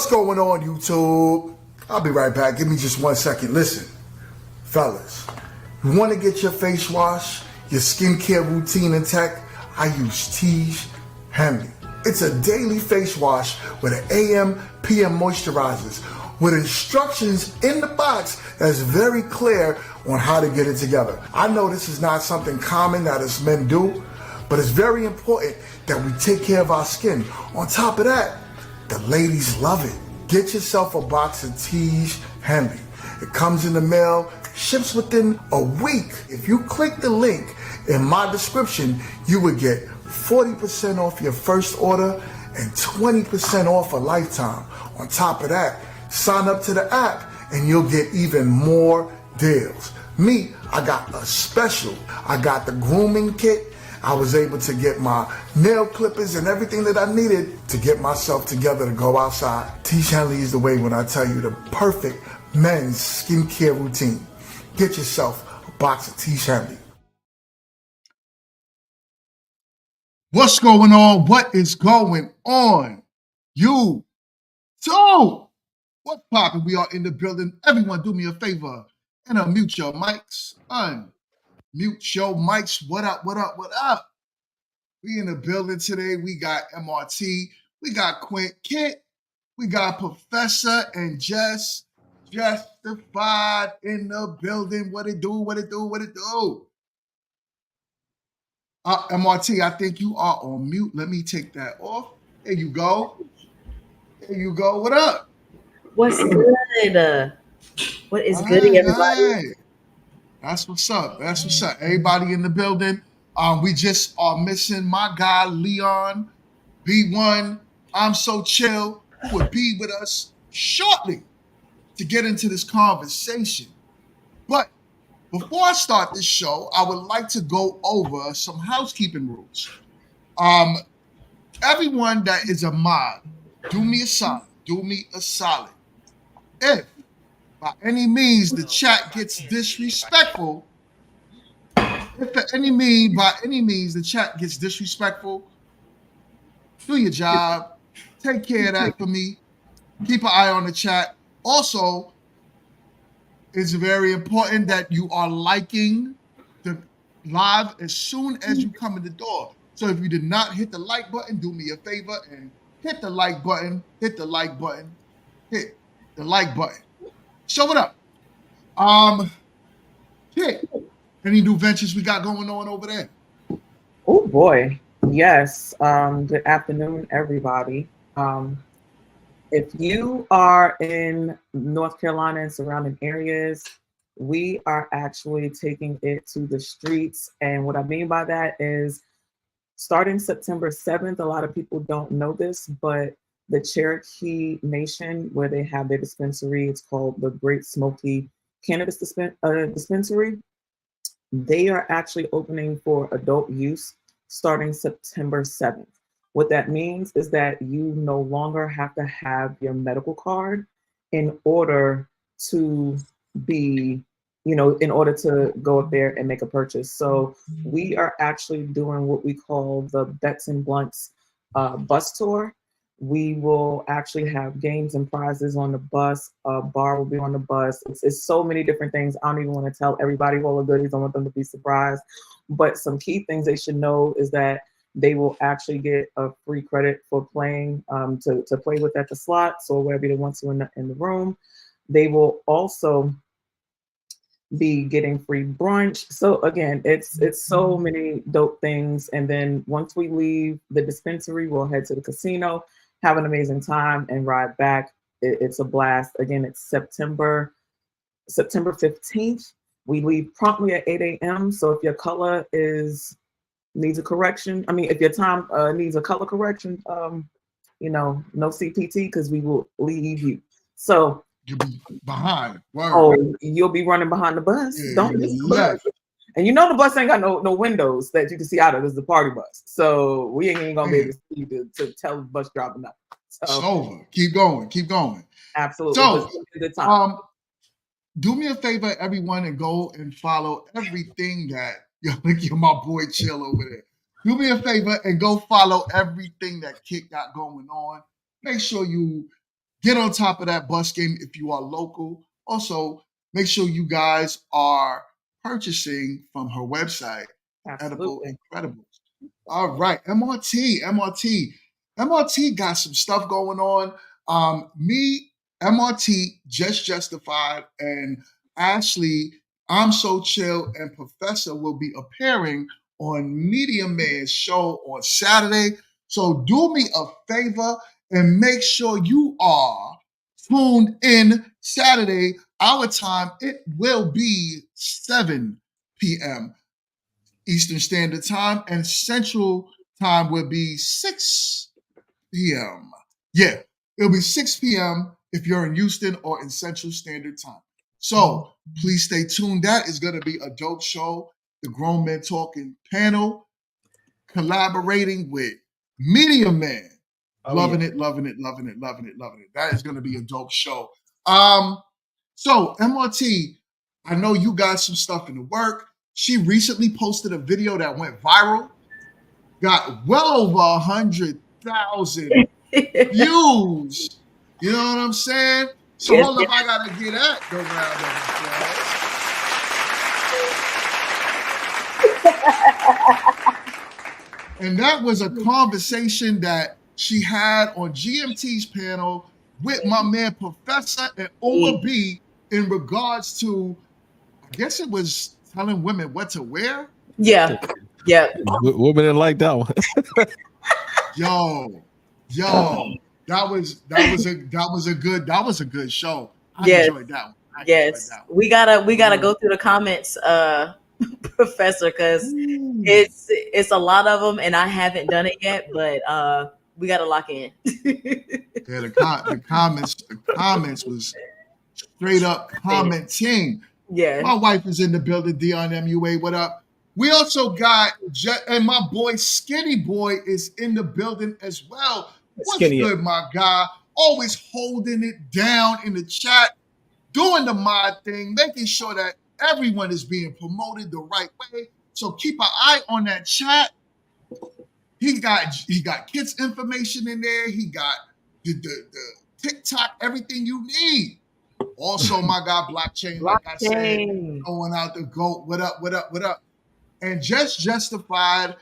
What's going on, YouTube? I'll be right back. Give me just 1 second. Listen, fellas, you want to get your face wash, your skincare routine intact? I use 3's Henley. It's a daily face wash with an AM, PM moisturizers with instructions in the box that's very clear on how to get it together. I know this is not something common that us men do, but it's very important that we take care of our skin. On top of that, the ladies love it. Get yourself a box of 3's Henley. It comes in the mail, ships within a week. If you click the link in my description, you would get 40% off your first order and 20% off a lifetime. On top of that, sign up to the app and you'll get even more deals. Me, I got a special. I got the grooming kit. I was able to get my nail clippers and everything that I needed to get myself together to go outside. 3's Henley is the way when I tell you the perfect men's skincare routine. Get yourself a box of 3's Henley. What's going on? What is going on? You too. What's poppin'? We are in the building. Everyone do me a favor and unmute your mics. Unmute your mics. What up, what up, what up? We in the building today. We got MRT. We got Quint Kit. We got Professor and Jess. Justified in the building. What it do, what it do, what it do? MRT, I think you are on mute. Let me take that off. There you go. There you go. What up? What's good? What is good, everybody? That's what's up. That's what's up. Everybody in the building. We just are missing my guy, Leon B1. I'm so chill. Who will be with us shortly to get into this conversation. But before I start this show, I would like to go over some housekeeping rules. Everyone that is a mod, do me a solid. Do me a solid. If by any means the chat gets disrespectful, if by any means the chat gets disrespectful, do your job. Take care of that for me. Keep an eye on the chat. Also, it's very important that you are liking the live as soon as you come in the door. So if you did not hit the like button, do me a favor and hit the like button, hit the like button, hit the like button. Show it up. Kit, any new ventures we got going on over there? Oh boy, yes. Good afternoon, everybody. If you are in North Carolina and surrounding areas, we are actually taking it to the streets. And what I mean by that is starting September 7th, a lot of people don't know this, but the Cherokee Nation, where they have their dispensary, it's called the Great Smoky Cannabis Dispensary. They are actually opening for adult use starting September 7th. What that means is that you no longer have to have your medical card in order to be, in order to go up there and make a purchase. So we are actually doing what we call the Bets and Blunts bus tour. We will actually have games and prizes on the bus. A bar will be on the bus. It's so many different things. I don't even want to tell everybody all the goodies. I want them to be surprised. But some key things they should know is that they will actually get a free credit for playing to play with at the slots or wherever they want to in the room. They will also be getting free brunch. So again, it's so many dope things. And then once we leave the dispensary, we'll head to the casino, have an amazing time, and ride back. It's a blast. Again, it's September 15th. We leave promptly at 8 a.m. So if your color needs a correction, if your time needs a color correction, no CPT, because we will leave you. So you'll be behind. Word. Oh, you'll be running behind the bus. Yeah, Don't miss the bus. And the bus ain't got no windows that you can see out of. It's the party bus. So we ain't gonna be able to see to tell the bus driver nothing. So it's over. Keep going. Keep going. Absolutely. So do me a favor, everyone, and go and follow everything that you're my boy Chill over there. Do me a favor and go follow everything that Kit got going on. Make sure you Get on top of that bus game if you are local. Also, make sure you guys are purchasing from her website, Edible Absolutely. Incredibles. All right, MRT got some stuff going on. Me, MRT, Just Justified, and Ashley, I'm So Chill, and Professor will be appearing on Media Man's show on Saturday. So do me a favor and make sure you are tuned in Saturday. Our time, it will be 7 p.m. Eastern Standard Time, and Central Time will be 6 p.m. Yeah, it'll be 6 p.m. if you're in Houston or in Central Standard Time. So please stay tuned. That is going to be a dope show. The Grown Men Talking panel collaborating with Media Man. Loving it. That is going to be a dope show. So MRT, I know you got some stuff in the work. She recently posted a video that went viral, got well over 100,000 views. You know what I'm saying? So hold up, I gotta get that. Go round of applause. And that was a conversation that she had on GMT's panel with my man Professor and Oma B in regards to, I guess it was telling women what to wear. Yeah. Women didn't like that one. Yo, that was a good show. I enjoyed that one. We gotta go through the comments, Professor, because it's a lot of them, and I haven't done it yet, but we gotta lock in. Yeah, the comments was straight up commenting. Yeah, my wife is in the building. Dion MUA, what up? We also got and my boy Skinny Boy is in the building as well. What's good, my guy? Always holding it down in the chat, doing the mod thing, making sure that everyone is being promoted the right way. So keep an eye on that chat. He got kids information in there. He got the TikTok, everything you need. Also, my guy Blockchain, like I said, going out the GOAT. What up? And Just Justified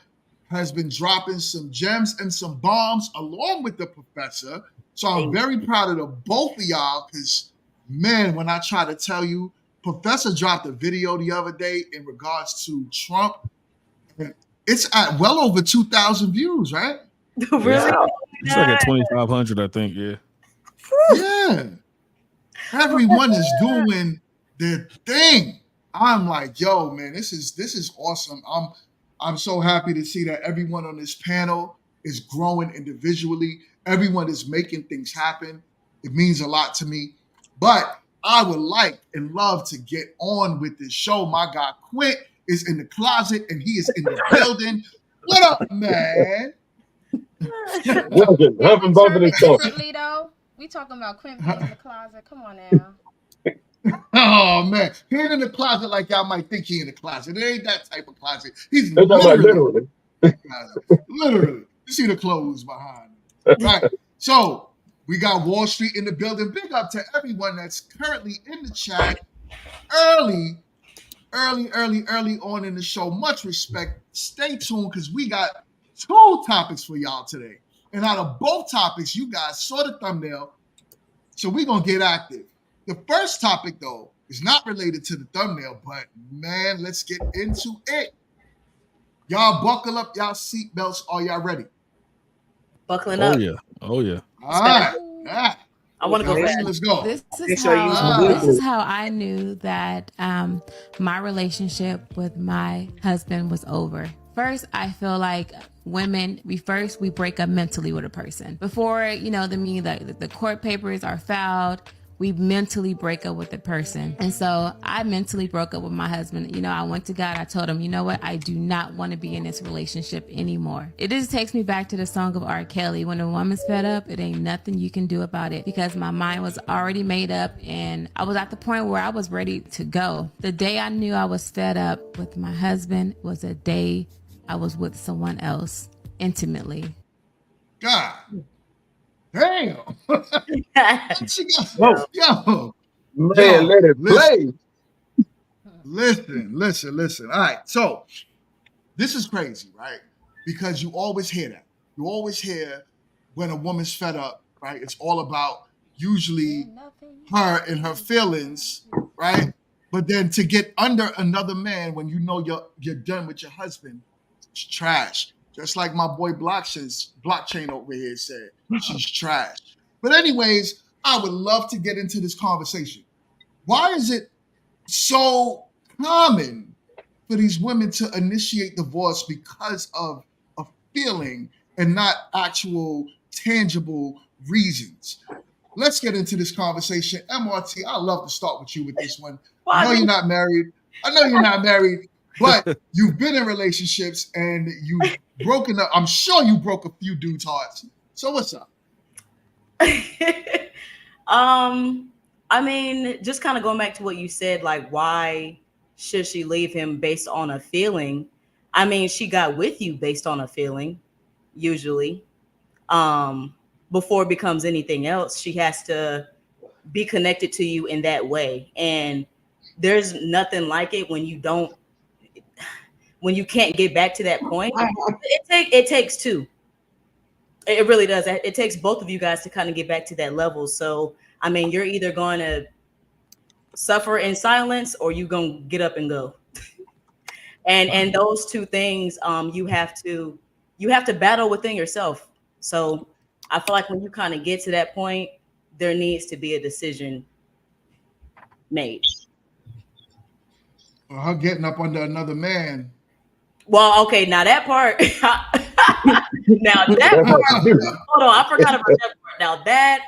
has been dropping some gems and some bombs along with the Professor. So I'm very proud of the both of y'all because, man, when I try to tell you, Professor dropped a video the other day in regards to Trump. And it's at well over 2,000 views, right? Really? It's like at 2,500, I think, yeah. Yeah. Everyone is doing their thing. I'm like, yo, man, this is awesome. I'm so happy to see that everyone on this panel is growing individually. Everyone is making things happen. It means a lot to me. But I would like and love to get on with this show. My guy Quint is in the closet and he is in the building. What up, man? We talking about Quint being in the closet. Come on now. Oh man, he ain't in the closet like y'all might think he in the closet. It ain't that type of closet. He's literally. Literally. You see the clothes behind him. Right. So we got Wall Street in the building. Big up to everyone that's currently in the chat. Early on in the show. Much respect. Stay tuned because we got 2 topics for y'all today. And out of both topics, you guys saw the thumbnail. So we're going to get active. The first topic, though, is not related to the thumbnail, but, man, let's get into it. Y'all buckle up y'all seatbelts. Are y'all ready? Buckling up. Oh, yeah. All right. I want to go fast. Let's go. This is how I knew that my relationship with my husband was over. First, I feel like women, we break up mentally with a person. Before, the court papers are filed, we mentally break up with the person. And so I mentally broke up with my husband. I went to God. I told him, you know what? I do not want to be in this relationship anymore. It just takes me back to the song of R. Kelly. When a woman's fed up, it ain't nothing you can do about it, because my mind was already made up and I was at the point where I was ready to go. The day I knew I was fed up with my husband was a day I was with someone else intimately. God. Damn. She got, Whoa. yo, Man, let it play. Listen. All right. So this is crazy, right? Because you always hear that. You always hear when a woman's fed up, right? It's all about usually her and her feelings, right? But then to get under another man when you know you're done with your husband, it's trash. Just like my boy Blockchain over here said, she's trash. But anyways, I would love to get into this conversation. Why is it so common for these women to initiate divorce because of a feeling and not actual tangible reasons? Let's get into this conversation. MRT, I'd love to start with you with this one. I know you're not married. But you've been in relationships and you've broken up. I'm sure you broke a few dudes' hearts. So what's up? I mean, just kind of going back to what you said, like, why should she leave him based on a feeling? I mean, she got with you based on a feeling, usually. Before it becomes anything else, she has to be connected to you in that way. And there's nothing like it when you can't get back to that point. It takes two. It really does. It takes both of you guys to kind of get back to that level. So, I mean, you're either going to suffer in silence or you're going to get up and go. and those two things, you have to battle within yourself. So I feel like when you kind of get to that point, there needs to be a decision made. Well, her getting up under another man. Well, okay, now that part. Now that part, hold on, I forgot about that part. Now that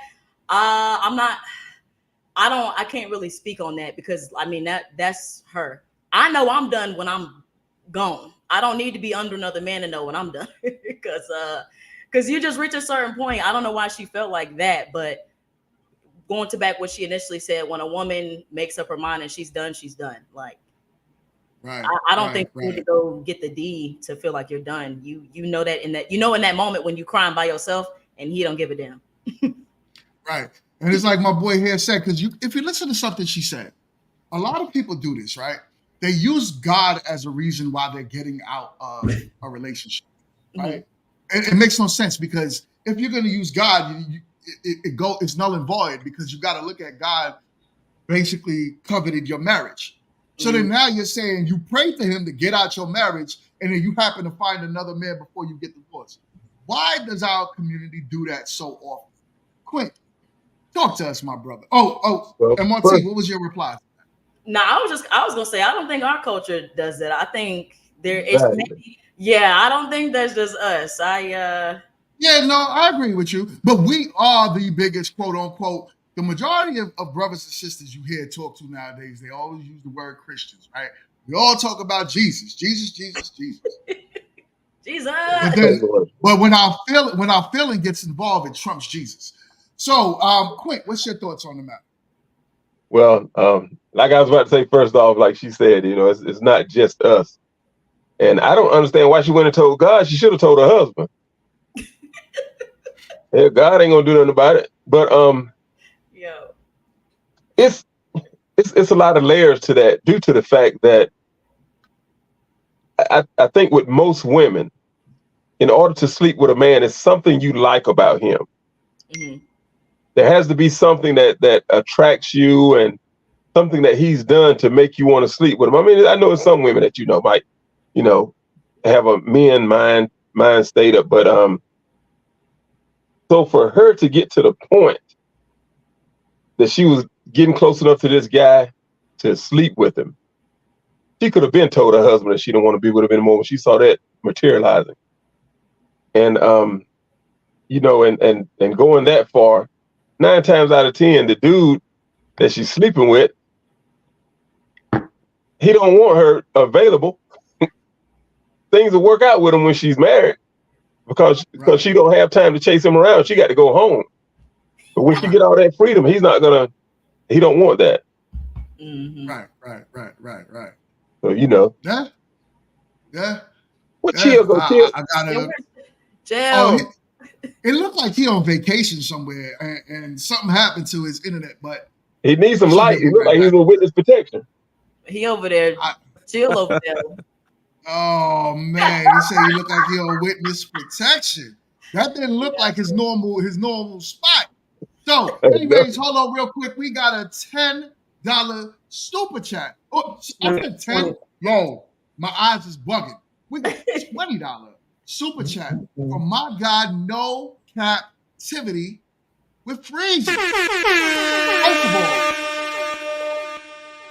I can't really speak on that because I mean that's her. I know I'm done when I'm gone. I don't need to be under another man to know when I'm done because you just reach a certain point. I don't know why she felt like that, but going to back what she initially said, when a woman makes up her mind and she's done, she's done. Like, right. I don't think you need to go get the D to feel like you're done. You know that in that moment when you crying by yourself and he don't give a damn. Right. And it's like my boy here said, because if you listen to something she said, a lot of people do this, right? They use God as a reason why they're getting out of a relationship, right? Mm-hmm. It makes no sense because if you're going to use God, it's null and void because you got to look at God basically coveted your marriage. So then now you're saying you pray for him to get out your marriage and then you happen to find another man before you get divorced. Why does our community do that so often? Quint, talk to us, my brother. MRT, what was your reply? No, I was gonna say I don't think our culture does that. I think there is I don't think that's just us. I agree with you. But we are the biggest quote unquote. The majority of brothers and sisters you hear talk to nowadays, they always use the word Christians, right? We all talk about Jesus. Jesus. But when our feeling gets involved, it trumps Jesus. So, Quint, what's your thoughts on the matter? Well, like I was about to say, first off, like she said, it's not just us. And I don't understand why she went and told God. She should have told her husband. Yeah, God ain't gonna do nothing about it. But it's a lot of layers to that due to the fact that I think with most women, in order to sleep with a man, it's something you like about him. Mm-hmm. There has to be something that attracts you and something that he's done to make you want to sleep with him. I mean, I know some women that might, have a men mind state up, but so for her to get to the point that she was getting close enough to this guy to sleep with him, she could have been told her husband that she didn't want to be with him anymore when she saw that materializing. And and going that far, 9 times out of 10, the dude that she's sleeping with, he don't want her available. Things will work out with him when she's married because she don't have time to chase him around. She got to go home. But when she get all that freedom, he don't want that. Mm-hmm. Right. So Yeah. What chill? I got it. Jail. It looked like he on vacation somewhere, and something happened to his internet. But he needs some light. He looked like he's with witness protection. He over there, chill over there. Oh man, he said he looked like he on witness protection. That didn't look like his normal spot. So, anyways, hold on real quick. We got a $10 super chat. Oh, I said 10. Yo, my eyes is bugging. We got $20 super chat from my guy, No Captivity with Freezy.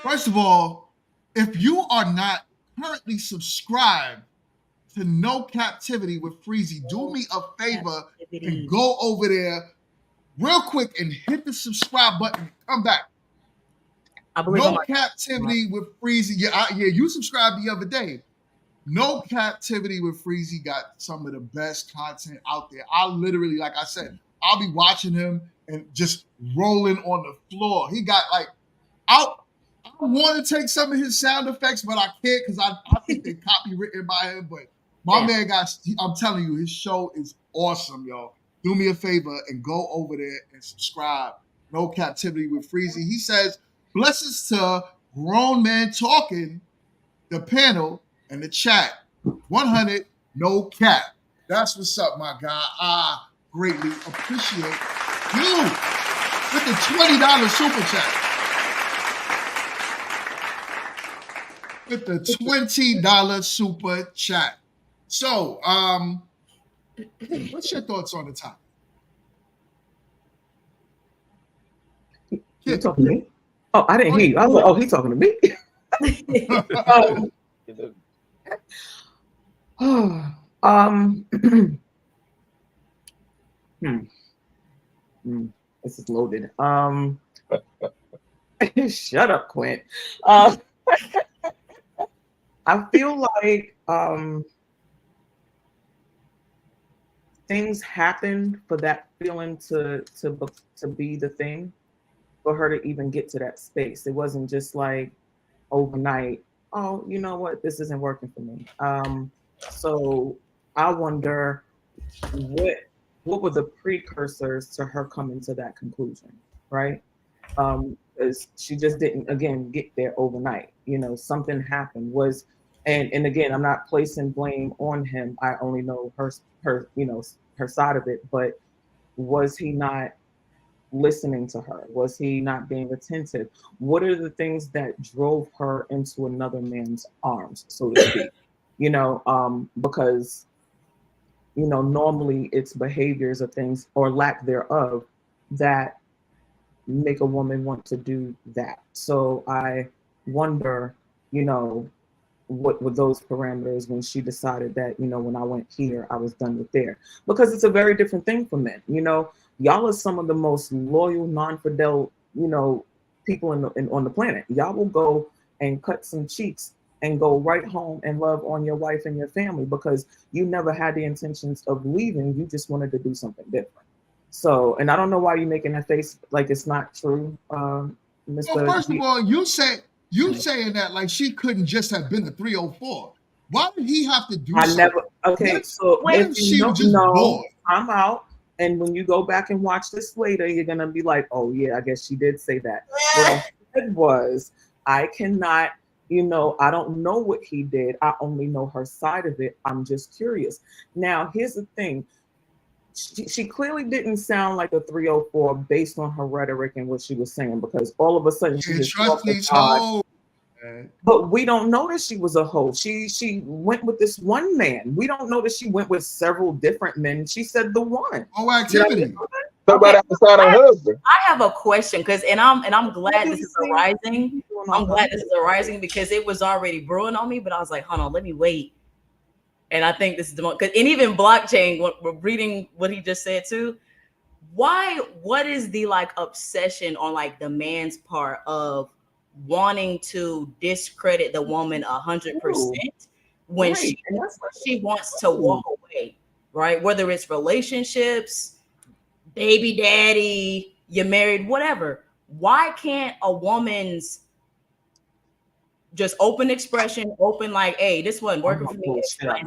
First of all, if you are not currently subscribed to No Captivity with Freezy, do me a favor and go over there real quick and hit the subscribe button. Come back. No Captivity with Freezy. Yeah, you subscribed the other day. No Captivity with Freezy got some of the best content out there. I literally, like I said, I'll be watching him and just rolling on the floor. He got like out. I want to take some of his sound effects, but I can't because I think they're copywritten by him. But my man I'm telling you, his show is awesome, y'all. Do me a favor and go over there and subscribe. No Captivity with Freezy. He says, blessings to Grown Man Talking, the panel, and the chat. 100, no cap. That's what's up, my guy. I greatly appreciate you with the $20 super chat. With the $20 super chat. So, what's your thoughts on the topic? You talking to me? Oh, I didn't hear you. I was like, oh, he's talking to me. This is loaded. Shut up, Quint. I feel like things happened for that feeling to be the thing, for her to even get to that space. It wasn't just like overnight, oh, you know what, this isn't working for me. So I wonder what were the precursors to her coming to that conclusion, right? She just didn't, again, get there overnight. You know, something happened. And again, I'm not placing blame on him. I only know her side of it. But was he not listening to her? Was he not being attentive? What are the things that drove her into another man's arms, so to speak? Because normally it's behaviors or things or lack thereof that make a woman want to do that. So I wonder, what were those parameters when she decided that, when I went here, I was done with there? Because it's a very different thing for men. Y'all are some of the most loyal, non-fidel, people on the planet. Y'all will go and cut some cheeks and go right home and love on your wife and your family because you never had the intentions of leaving. You just wanted to do something different. So, and I don't know why you're making that face like it's not true, Mr. Well, first of all, you saying that like she couldn't just have been a 304. Why did he have to do something? Okay, so if she was just bored. I'm out. And when you go back and watch this later, you're going to be like, oh, yeah, I guess she did say that. What I said was, I cannot, I don't know what he did. I only know her side of it. I'm just curious. Now, here's the thing. She clearly didn't sound like a 304 based on her rhetoric and what she was saying, because all of a sudden she just talked about. But we don't know that she was a hoe. She went with this one man. We don't know that she went with several different men. She said the one. Oh, activity. Somebody outside her husband. I have a question I'm glad this is arising. I'm glad this is arising because it was already brewing on me, but I was like, hold on, let me wait. And I think this is the most, and even blockchain, we're reading what he just said too. What is the like obsession on like the man's part of wanting to discredit the woman 100% when right. she wants to walk away, right? Whether it's relationships, baby daddy, you're married, whatever. Why can't a woman's just open expression, open like, hey, this wasn't working for me. I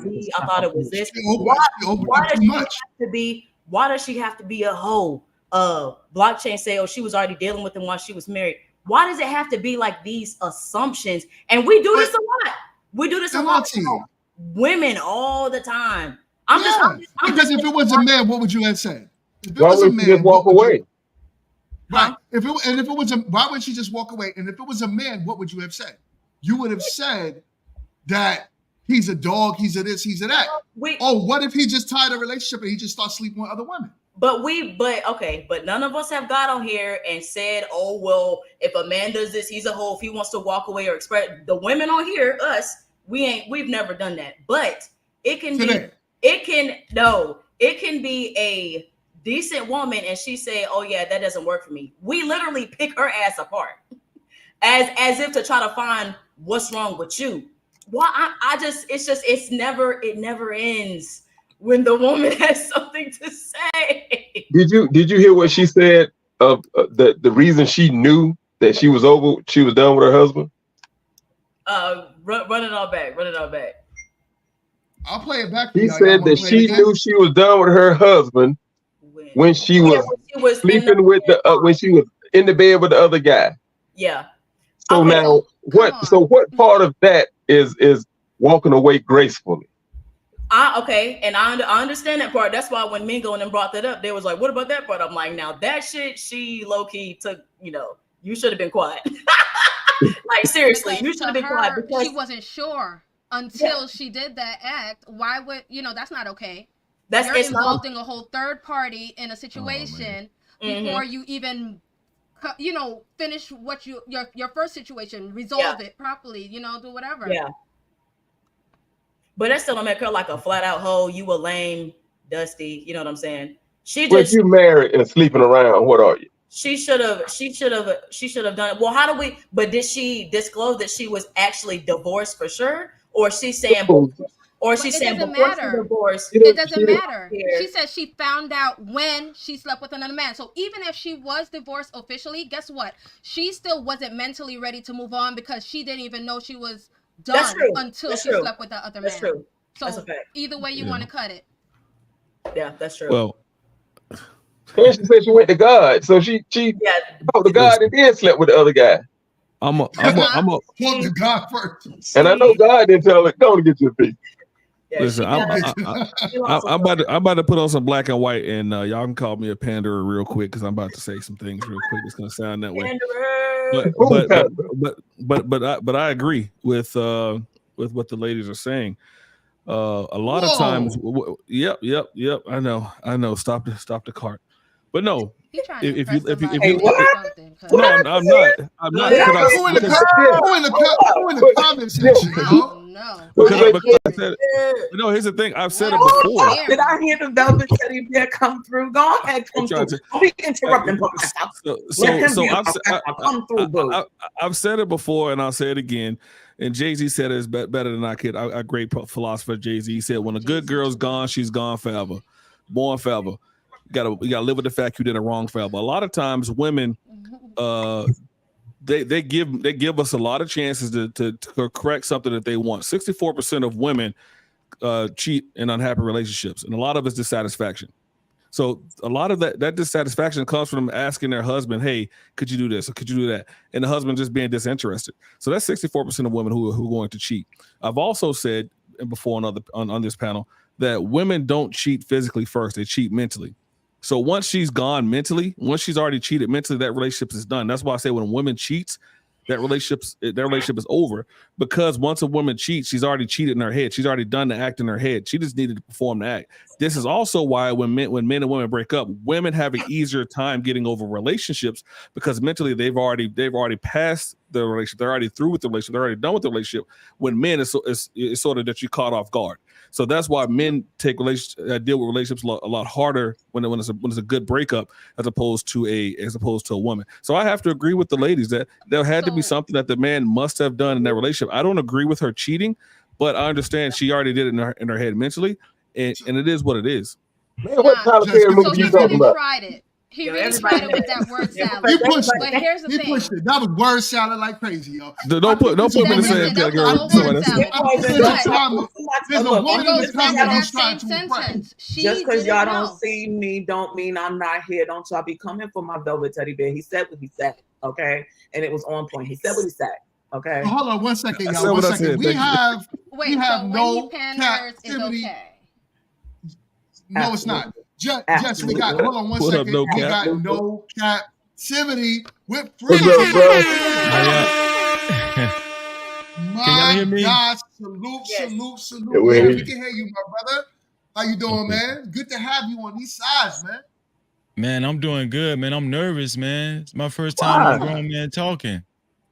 thought it was this. Why does she have to be Why does she have to be a hoe? Blockchain say, oh, she was already dealing with him while she was married. Why does it have to be like these assumptions? And we do this a lot. We do this a lot. Women all the time. Because if it was a man, what would you have said? If it Why was a would man, she just walk away? Right. Why would she just walk away? And if it was a man, what would you have said? You would have said that he's a dog, he's a this, he's a that. What if he just tied a relationship and he just starts sleeping with other women? But none of us have got on here and said, oh, well, if a man does this, he's a hoe. If he wants to walk away or express, the women on here, we've never done that. But it can be a decent woman and she say, oh yeah, that doesn't work for me. We literally pick her ass apart as if to try to find what's wrong with you. Well, it never ends when the woman has something to say. Did you hear what she said of the reason she knew that she was done with her husband? Run it all back. I'll play it back. He said that she knew she was done with her husband when she was sleeping with when she was in the bed with the other guy. Yeah. So now what part of that is walking away gracefully? And I understand that part. That's why when Mingo and them brought that up, they was like, what about that part? I'm like, now that shit, she low-key took, you should have been quiet. Like, seriously, you should have been quiet. Because she wasn't sure until she did that act. Why would, that's not okay. You're involving a whole third party in a situation before you even, finish what your first situation, resolve it properly, do whatever. Yeah. But that still don't make her like a flat out hoe. You a lame, dusty. You know what I'm saying? But you married and sleeping around. What are you? She should have done it. Well, how do we? But did she disclose that she was actually divorced for sure, or she's saying? Or she's saying before she divorced? It doesn't matter. She said she found out when she slept with another man. So even if she was divorced officially, guess what? She still wasn't mentally ready to move on because she didn't even know she was done until she slept with the other man. That's true. So either way you want to cut it. Yeah, that's true. Well, and she said she went to God, so she talked to God and then slept with the other guy. I'm a Talk to God first. And I know God didn't tell her, "Don't get your feet." Yeah, listen. I'm about to put on some black and white, and y'all can call me a panderer real quick because I'm about to say some things real quick. It's gonna sound that way. But I agree with what the ladies are saying. A lot of times, yep. I know. Stop the cart. But no, if you no, I'm not. Who in the comment section, yo? No. Because I said it. No, here's the thing. I've said it before. Did I hear the Velvet Teddy Bear come through? Go ahead, come through. Don't be interrupting. I've said it before, and I'll say it again. And Jay-Z said it's better than I could. A great philosopher, Jay-Z, he said, when a good girl's gone, she's gone forever. Born forever. You gotta live with the fact you did it wrong forever. A lot of times women they give us a lot of chances to correct something that they want. 64% of women cheat in unhappy relationships, and a lot of it's dissatisfaction. So a lot of that dissatisfaction comes from asking their husband, hey, could you do this or could you do that? And the husband just being disinterested. So that's 64% of women who are going to cheat. I've also said before on this panel that women don't cheat physically first, they cheat mentally. So once she's gone mentally, once she's already cheated mentally, that relationship is done. That's why I say when a woman cheats, that relationship is over, because once a woman cheats, she's already cheated in her head. She's already done the act in her head. She just needed to perform the act. This is also why when men and women break up, women have an easier time getting over relationships because mentally they've already passed the relationship. They're already through with the relationship. They're already done with the relationship. When men, it's sort of that you're caught off guard. So that's why men deal with relationships a lot harder when it's a good breakup as opposed to a woman. So I have to agree with the ladies that there had to be something that the man must have done in that relationship. I don't agree with her cheating, but I understand she already did it in her head mentally, and it is what it is. Man, what Tyler Perry movie you talking about? Tried it. He really tried it with that word salad. He pushed but here's the thing. Pushed it. That was word salad like crazy, yo. Don't put me in the same category. There's a woman in the comment who's trying to impress. Just because y'all don't see me, don't mean I'm not here. Don't y'all be coming for my velvet teddy bear. He said what he said, okay? And it was on point. He said what he said, okay? So hold on 1 second, y'all. 1 second. We have no captivity. Okay. No, it's not. Just we got. Hold on 1 second. We got no captivity with free. My God, salute. Yeah, we can hear you, my brother. How you doing, man? Good to have you on these sides, man. Man, I'm doing good, man. I'm nervous, man. It's my first time on a grown man talking.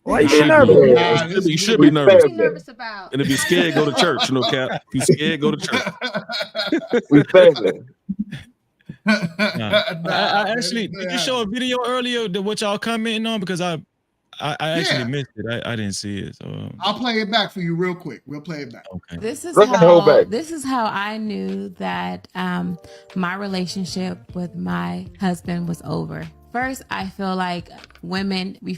Why you nervous? You should be nervous. What are you nervous about? And if you're scared, go to church. No cap. If you're scared, go to church. We family. I actually did you show a video earlier that what y'all commenting on because I actually missed it. I didn't see it. So I'll play it back for you real quick. We'll play it back. Okay. This is how I knew that my relationship with my husband was over. First, I feel like women, we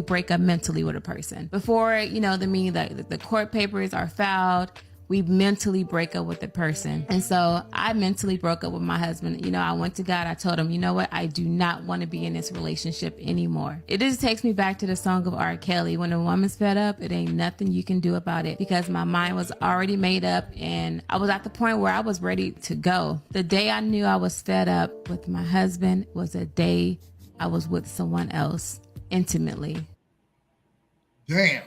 break up mentally with a person. Before, the court papers are filed, we mentally break up with the person. And so I mentally broke up with my husband. I went to God. I told him, you know what? I do not want to be in this relationship anymore. It just takes me back to the song of R. Kelly. When a woman's fed up, it ain't nothing you can do about it, because my mind was already made up and I was at the point where I was ready to go. The day I knew I was fed up with my husband was a day I was with someone else intimately. Damn.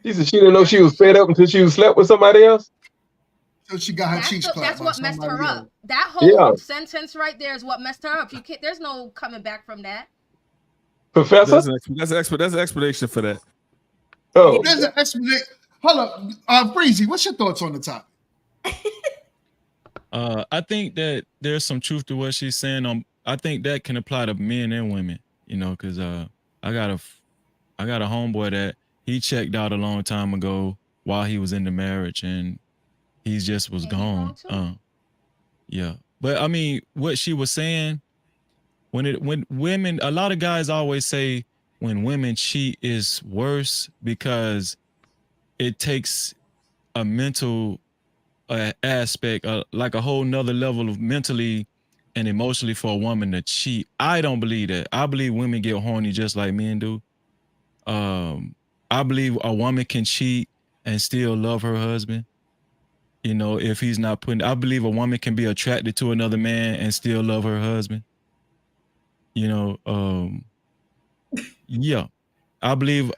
She said she didn't know she was fed up until she was slept with somebody else. So she got her cheeks clapped. That's what messed her up. That whole sentence right there is what messed her up. There's no coming back from that. Professor? That's an explanation for that. Oh. There's an explanation. Hold up. Breezy, what's your thoughts on the topic? I think that there's some truth to what she's saying. I think that can apply to men and women, because I got a homeboy that he checked out a long time ago while he was in the marriage, and he just was gone. Yeah. But I mean, what she was saying, when women, a lot of guys always say when women cheat is worse because it takes a mental aspect, like a whole nother level of mentally and emotionally for a woman to cheat. I don't believe that. I believe women get horny just like men do. I believe a woman can cheat and still love her husband. If he's not putting, I believe a woman can be attracted to another man and still love her husband. Yeah. I believe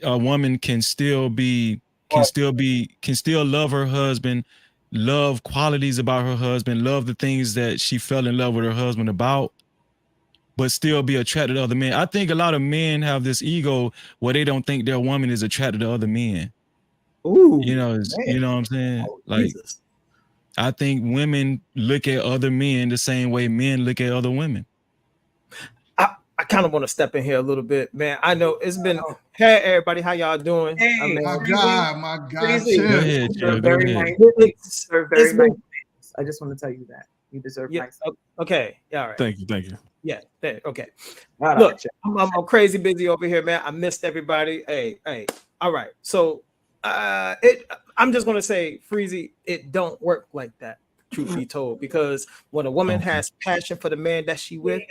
a woman can still love her husband, love qualities about her husband, love the things that she fell in love with her husband about, but still be attracted to other men. I think a lot of men have this ego where they don't think their woman is attracted to other men. Ooh, you know what I'm saying? Jesus. I think women look at other men the same way men look at other women. I kind of want to step in here a little bit, man. I know it's been, hey, everybody, how y'all doing? Hey, my God. Go ahead, Jill, go ahead. Very nice. I just want to tell you that. You deserve nice. Okay. Yeah, all right. Thank you. Yeah. Okay. Look, I'm crazy busy over here, man. I missed everybody. Hey. All right. So I'm just gonna say, Freezy, it don't work like that, truth be told, because when a woman has passion for the man that she with,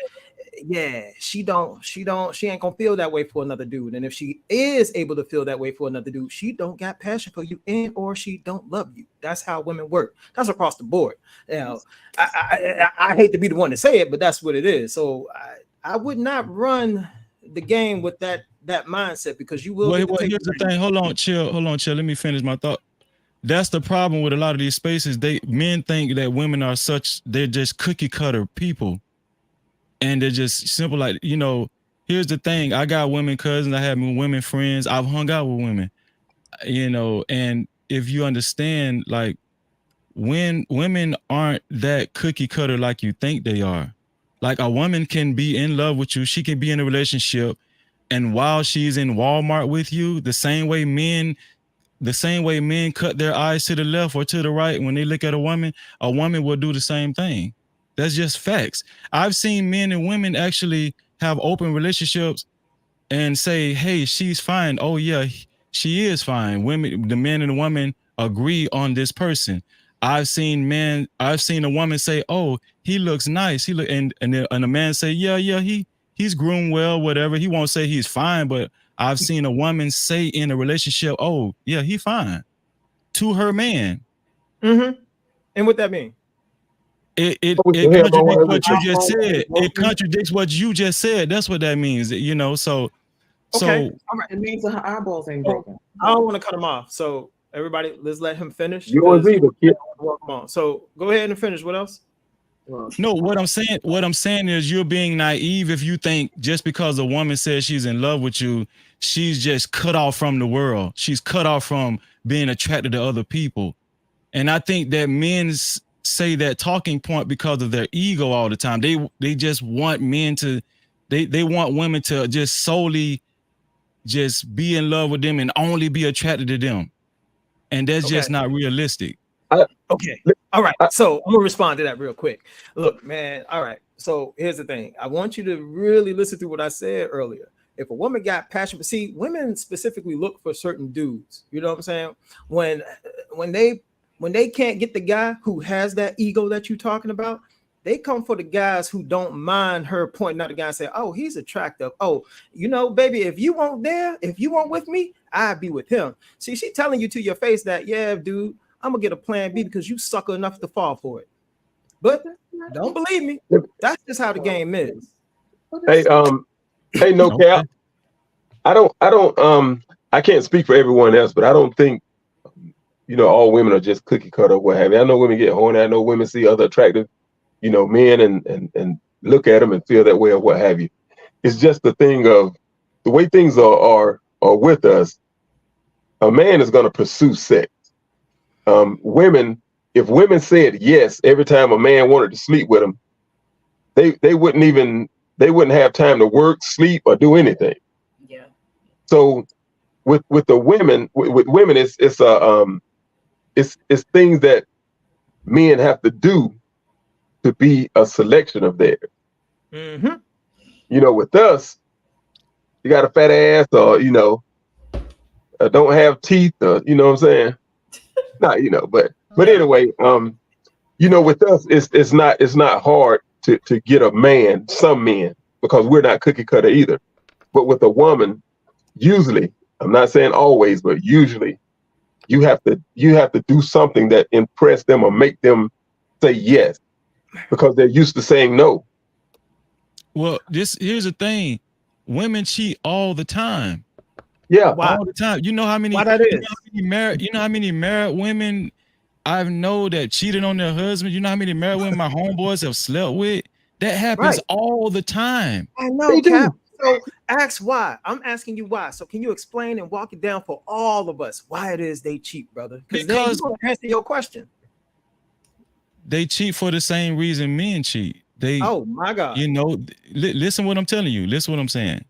she ain't gonna feel that way for another dude. And if she is able to feel that way for another dude, she don't got passion for you, and or she don't love you. That's how women work. That's across the board. I hate to be the one to say it, but that's what it is. So I would not run the game with that mindset, because you will. Well, here's the thing. Hold on, chill. Let me finish my thought. That's the problem with a lot of these spaces. Men think that women are they're just cookie cutter people. And they're just simple, like, here's the thing. I got women cousins, I have women friends, I've hung out with women, and if you understand, like, when women aren't that cookie cutter like you think they are. Like, a woman can be in love with you, she can be in a relationship, and while she's in Walmart with you, the same way men cut their eyes to the left or to the right when they look at a woman will do the same thing. That's just facts. I've seen men and women actually have open relationships and say, hey, she's fine. Oh yeah, she is fine. Women, the man and the woman agree on this person. I've seen a woman say, "Oh, he looks nice." And a man say, "Yeah, he's groomed well, whatever." He won't say he's fine, but I've seen a woman say in a relationship, "Oh, yeah, he fine," to her man. Mm-hmm. And what that mean? It contradicts what you just said. It contradicts what you just said. That's what that means. You know, so okay. All right. It means her eyeballs ain't broken. I don't want to cut him off. So everybody, let's let him finish. Yours either, kid. So go ahead and finish. What else? No, what I'm saying is you're being naive if you think just because a woman says she's in love with you, she's just cut off from the world. She's cut off from being attracted to other people. And I think that men say that talking point because of their ego all the time. They just want men to, they want women to just solely just be in love with them and only be attracted to them. And that's just not realistic. Okay. All right. So I'm gonna respond to that real quick. Look, man. All right. So here's the thing. I want you to really listen to what I said earlier. If a woman got passion, see, women specifically look for certain dudes. You know what I'm saying? When they can't get the guy who has that ego that you're talking about, they come for the guys who don't mind her pointing out the guy and say, "Oh, he's attractive. Oh, you know, baby, if you want with me, I'd be with him." See, she telling you to your face that, "Yeah, dude, I'm gonna get a plan B because you sucker enough to fall for it." But don't believe me. That's just how the game is. Hey, no cap. I can't speak for everyone else, but I don't think, all women are just cookie cutter, what have you. I know women get horny. I know women see other attractive, men and look at them and feel that way or what have you. It's just the thing of the way things are with us. A man is going to pursue sex. If women said yes every time a man wanted to sleep with them, they wouldn't have time to work, sleep, or do anything. Yeah. So with the women, with women, it's things that men have to do to be a selection of theirs. Mm-hmm. With us, you got a fat ass, or don't have teeth, or you know what I'm saying? Not, but anyway, with us, it's not hard to get a man, some men, because we're not cookie cutter either. But with a woman, usually, I'm not saying always, but usually, you have to do something that impress them or make them say yes, because they're used to saying no. Well, here's the thing: women cheat all the time. Yeah, all the time. You know how many? Why that is? You know how many married women I've known that cheated on their husband. You know how many married women my homeboys have slept with? That happens all the time. I know, Cap. So ask why. I'm asking you why. So can you explain and walk it down for all of us why it is they cheat, brother? Because you're gonna answer your question. They cheat for the same reason men cheat. Oh my God. Listen what I'm telling you. Listen what I'm saying.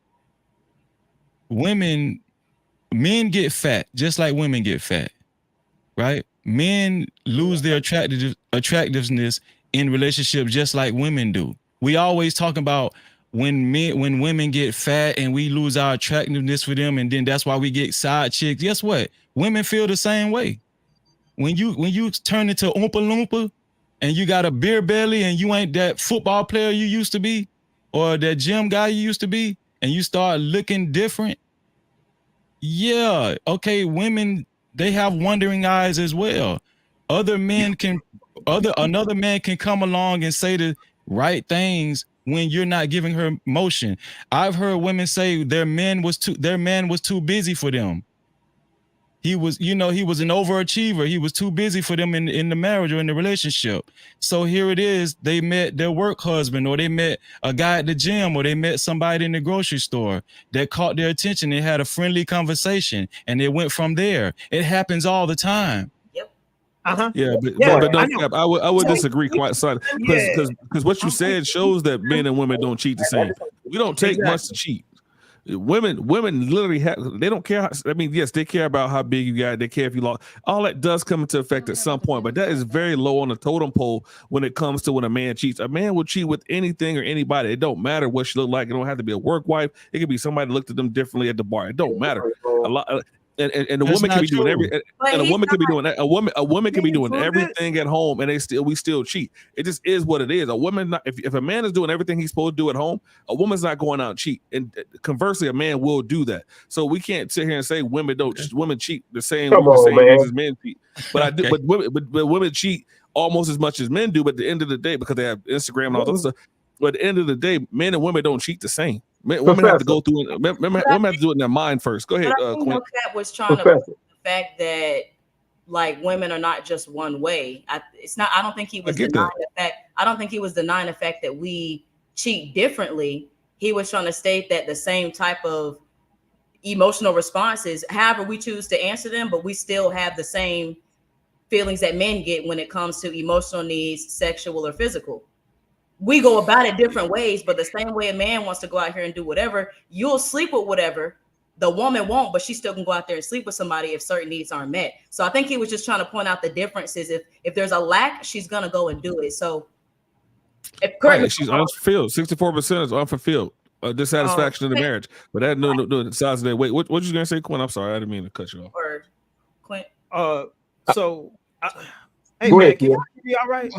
Men get fat just like women get fat, right? Men lose their attractiveness in relationships just like women do. We always talk about when women get fat and we lose our attractiveness for them, and then that's why we get side chicks. Guess what? Women feel the same way. When you turn into Oompa Loompa and you got a beer belly and you ain't that football player you used to be or that gym guy you used to be, and you start looking different, yeah, okay, women, they have wondering eyes as well. Another man can come along and say the right things when you're not giving her motion. I've heard women say their man was too busy for them. He was an overachiever. He was too busy for them in the marriage or in the relationship. So here it is. They met their work husband, or they met a guy at the gym, or they met somebody in the grocery store that caught their attention. They had a friendly conversation and they went from there. It happens all the time. Yep. Yeah, but no, I would disagree quite slightly, because what you said shows that men and women don't cheat the same. We don't take much to cheat. Women literally they don't care. Yes, they care about how big you got. They care if you lost. All that does come into effect at some point, but that is very low on the totem pole when it comes to when a man cheats. A man will cheat with anything or anybody. It don't matter what she look like. It don't have to be a work wife. It could be somebody that looked at them differently at the bar. It don't matter. And a woman can be doing a woman can be doing that. A woman can be doing everything at home, and we still cheat. It just is what it is. A woman, if a man is doing everything he's supposed to do at home, a woman's not going out and cheat. And conversely, a man will do that. So we can't sit here and say women cheat the same ways as men cheat. But but women cheat almost as much as men do. But at the end of the day, because they have Instagram and all that stuff. But at the end of the day, men and women don't cheat the same. Women have to go through it. Women have to do it in their mind first. Go ahead, Quinn. Kat was trying to put the fact that like women are not just one way. I don't think he was denying the fact. I don't think he was denying the fact that we cheat differently. He was trying to state that the same type of emotional responses, however we choose to answer them, but we still have the same feelings that men get when it comes to emotional needs, sexual or physical. We go about it different ways, but the same way a man wants to go out here and do whatever, you'll sleep with whatever. The woman won't, but she still can go out there and sleep with somebody if certain needs aren't met. So I think he was just trying to point out the differences. If there's a lack, she's gonna go and do it. So if she's unfulfilled, 64% is unfulfilled. Dissatisfaction in the marriage, but that no size of that. Wait, what you gonna say, Quinn? I'm sorry, I didn't mean to cut you off. Or Quinn. Hey man, can you be all right?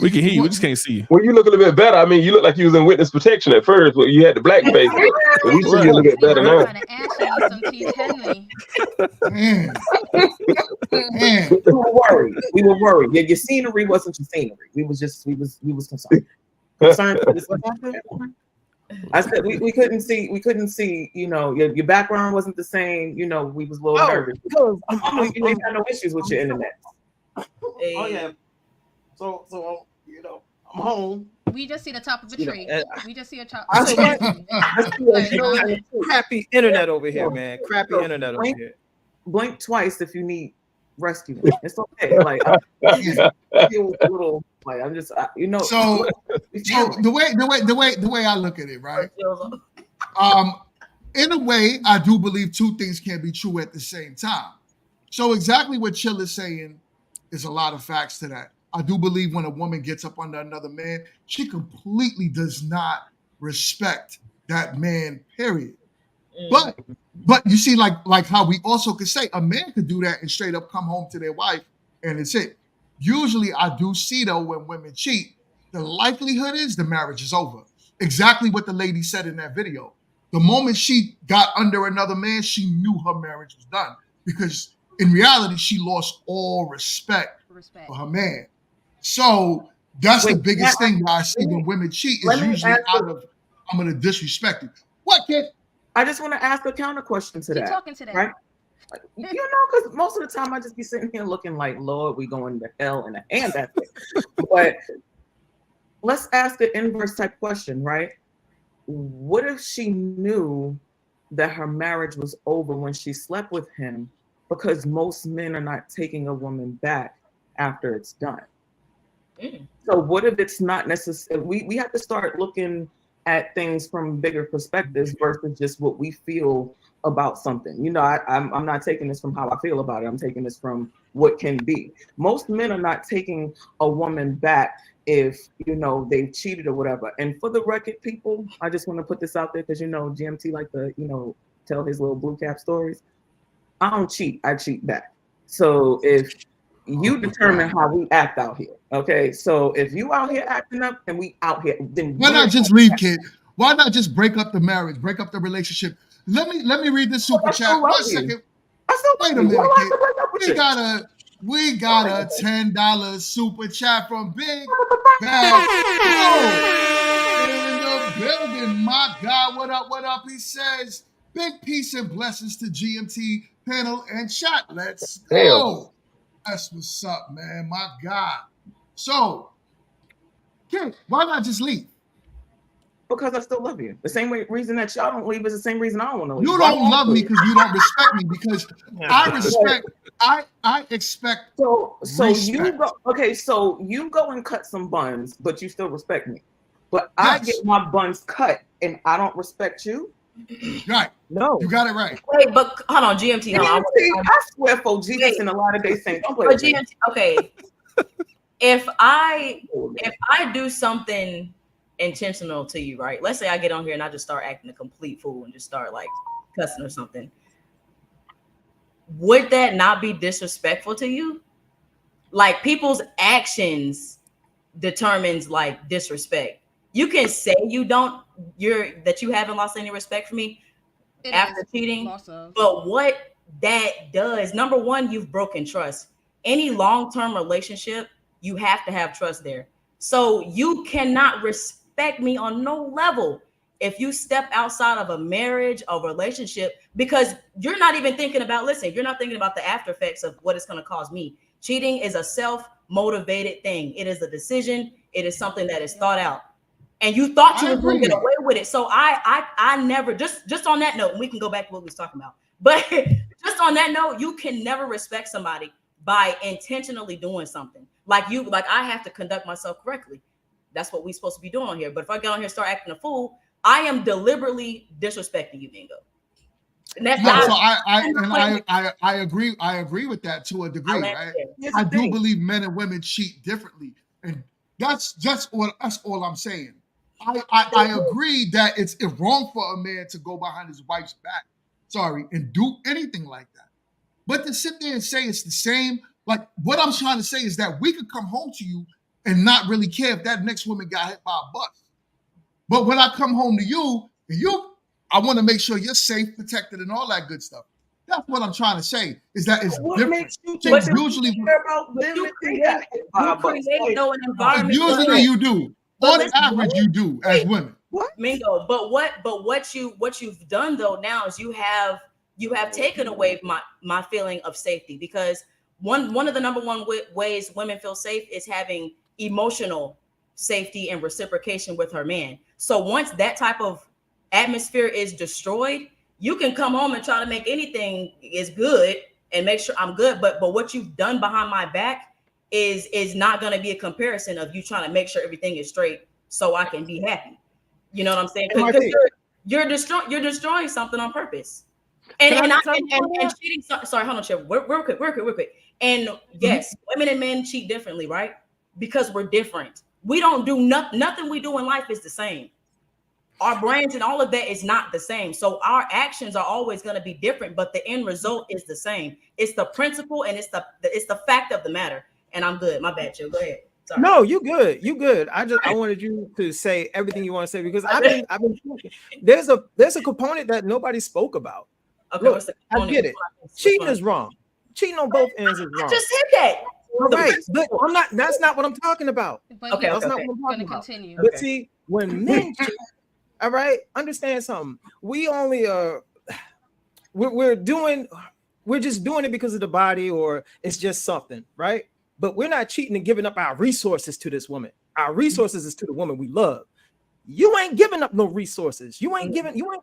We can hear you. We just can't see you. Well, you look a little bit better. I mean, you look like you was in witness protection at first, but you had the black face. But we see you a little bit better now. We were worried. Your scenery wasn't your scenery. We was concerned. I said we couldn't see. You know, your background wasn't the same. You know, we was a little nervous. You ain't got no issues with your internet. Oh yeah. So you know, I'm home. We just see the top of the tree. We just see a top. Crappy internet over here, man. Crappy internet over here. Blink twice if you need rescue. It's okay. Like I feel a little. Like I'm just, you know. So the way I look at it, right? In a way, I do believe two things can be true at the same time. So exactly what Chill is saying is a lot of facts to that. I do believe when a woman gets up under another man, she completely does not respect that man, period. But you see, like how we also could say a man could do that and straight up come home to their wife and it's it. Usually I do see though when women cheat, the likelihood is the marriage is over. Exactly what the lady said in that video. The moment she got under another man, she knew her marriage was done because in reality, she lost all respect for her man. So that's the biggest thing that I see when women cheat is usually out of, I'm going to disrespect you. What, kid? I just want to ask a counter question to that. Keep talking to that. Right? You know, because most of the time I just be sitting here looking like, Lord, we going to hell and that's it. But let's ask the inverse type question, right? What if she knew that her marriage was over when she slept with him? Because most men are not taking a woman back after it's done. So what if it's not necessary? We have to start looking at things from bigger perspectives versus just what we feel about something. You know, I'm not taking this from how I feel about it. I'm taking this from what can be. Most men are not taking a woman back if, you know, they've cheated or whatever. And for the record, people, I just want to put this out there because, you know, GMT like to, you know, tell his little blue cap stories. I don't cheat. I cheat back. So if you determine how we act out here, okay? So if you out here acting up and we out here, then why not just leave, kid? Why not just break up the marriage, break up the relationship? Let me read this super chat. 1 second. Wait a minute, kid. We got a $10 super chat from Big Bad in the building. My God, what up? What up? He says, big peace and blessings to GMT panel and chat. Let's go. That's what's up, man. My God. So, kid, why not just leave? Because I still love you. The same reason that y'all don't leave is the same reason I don't want to leave. You don't love me because you don't respect me. Because I respect. I expect. So you go. Okay, so you go and cut some buns, but you still respect me. But yes. I get my buns cut and I don't respect you. Right. No. You got it right. Wait, but hold on, GMT. I swear for Jesus and a lot of day things. Don't play with GMT. Okay. If I do something intentional to you, right? Let's say I get on here and I just start acting a complete fool and just start like cussing or something. would that not be disrespectful to you? Like, people's actions determines like disrespect. You can say that you haven't lost any respect for me after cheating, but what that does, number one, you've broken trust. Any long-term relationship, you have to have trust there. So you cannot respect me on no level if you step outside of a marriage, a relationship, because you're not even thinking about, you're not thinking about the after effects of what it's going to cause me. Cheating is a self-motivated thing. It is a decision. It is something that is thought out. And you thought you were going to get away with it. So I never, just on that note, and we can go back to what we was talking about, but just on that note, you can never respect somebody by intentionally doing something. Like I have to conduct myself correctly. That's what we're supposed to be doing on here. But if I get on here and start acting a fool, I am deliberately disrespecting you, Bingo. And that's so I agree. I agree with that to a degree, right? I do believe men and women cheat differently, and that's all I'm saying. I agree that it's wrong for a man to go behind his wife's back, and do anything like that. But to sit there and say it's the same, like what I'm trying to say is that we could come home to you and not really care if that next woman got hit by a bus. But when I come home to you, I want to make sure you're safe, protected, and all that good stuff. That's what I'm trying to say, is that it's different. Usually you do. On average, you do as women. Mingo, but what you've done though now is you have taken away my feeling of safety, because one of the number one ways women feel safe is having emotional safety and reciprocation with her man. So once that type of atmosphere is destroyed, you can come home and try to make anything is good and make sure I'm good. But what you've done behind my back is not going to be a comparison of you trying to make sure everything is straight so I can be happy. You know what I'm saying? Because you're destroying something on purpose. And cheating. Sorry, hold on, Chip. Real quick. And yes, women and men cheat differently, right? Because we're different. We don't do nothing we do in life is the same. Our brains and all of that is not the same. So our actions are always going to be different, but the end result is the same. It's the principle and it's the fact of the matter. And I'm good. My bad, Joe. Go ahead. Sorry. No, you good. You good. I wanted you to say everything you want to say, because I've been there's a component that nobody spoke about. Okay, look, I get it. Cheating is wrong. Cheating on both ends is wrong. I just said that. All right, but I'm not. That's not what I'm talking about. Okay, that's not what I'm talking about. Continue. But see, when men cheat, all right, understand something. We only we're just doing it because of the body, or it's just something, right? But we're not cheating and giving up our resources to this woman. Our resources is to the woman we love. You ain't giving up no resources. You ain't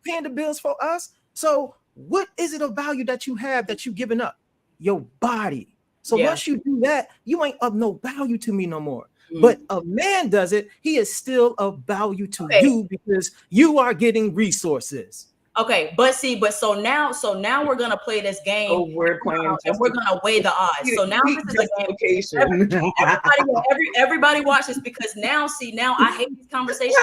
paying the bills for us. So what is it of value that you have that you giving up? Your body. So once you do that, you ain't of no value to me no more. But a man does it, he is still of value to you because you are getting resources. Okay, but so now we're gonna play this game. Oh, we're playing, and we're gonna weigh the odds. So now this is a game. Everybody watch this, because now I hate these conversations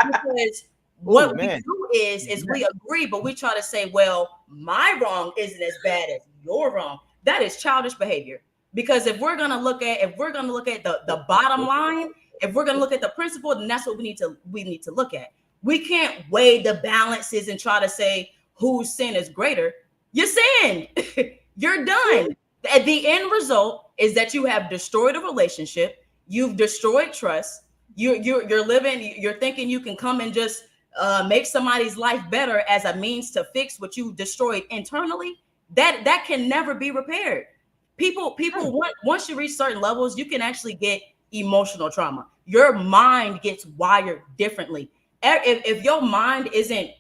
because what we do is we agree, but we try to say, well, my wrong isn't as bad as your wrong. That is childish behavior. Because if we're gonna look at the bottom line, if we're gonna look at the principle, then that's what we need to look at. We can't weigh the balances and try to say whose sin is greater. You sinned. You're done. The end result is that you have destroyed a relationship. You've destroyed trust. You're living. You're thinking you can come and just make somebody's life better as a means to fix what you destroyed internally. That can never be repaired. People once you reach certain levels, you can actually get emotional trauma. Your mind gets wired differently. If your mind isn't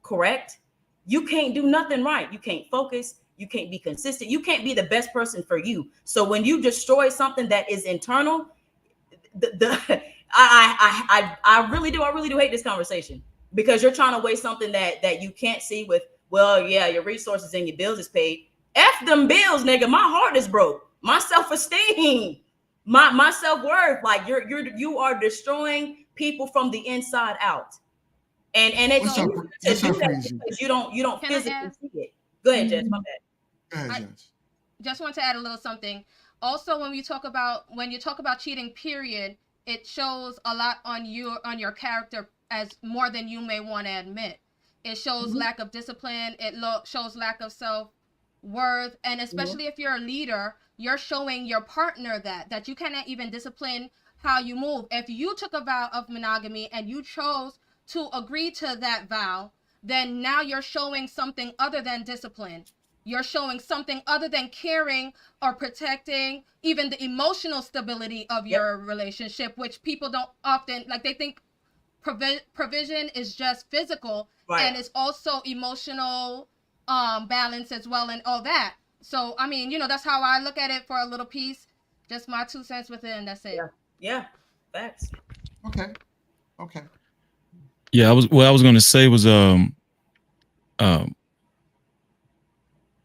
correct, you can't do nothing right. You can't focus. You can't be consistent. You can't be the best person for you. So when you destroy something that is internal, I really do hate this conversation, because you're trying to weigh something that you can't see with, well, yeah, your resources and your bills is paid. F them bills, nigga. My heart is broke. My self-esteem, my self-worth. Like you are destroying people from the inside out. And it's you to do that because you don't physically see it. Go ahead, Jess. My bad. Just want to add a little something. Also, when you talk about cheating, period, it shows a lot on your character as more than you may want to admit. It shows lack of discipline. It shows lack of self-worth, and especially if you're a leader, you're showing your partner that you cannot even discipline how you move. If you took a vow of monogamy and you chose to agree to that vow, then now you're showing something other than discipline. You're showing something other than caring or protecting even the emotional stability of your relationship, which people don't often, like, they think provision is just physical, and it's also emotional balance as well and all that. So, I mean, that's how I look at it for a little piece. Just my 2 cents within, that's it. Yeah. Facts. Okay. Yeah, what I was gonna say was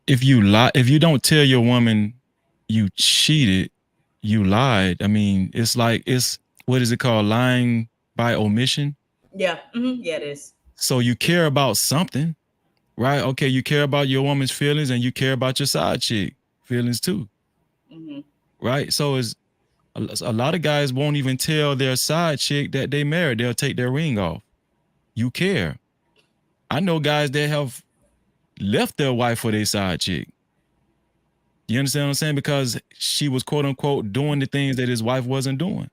if you don't tell your woman you cheated, you lied. I mean, it's what is it called? Lying by omission. Yeah. Yeah, it is. So you care about something, right? Okay, you care about your woman's feelings and you care about your side chick feelings too. Right? So it's a lot of guys won't even tell their side chick that they married. They'll take their ring off. You care. I know guys that have left their wife for their side chick. You understand what I'm saying? Because she was quote unquote doing the things that his wife wasn't doing.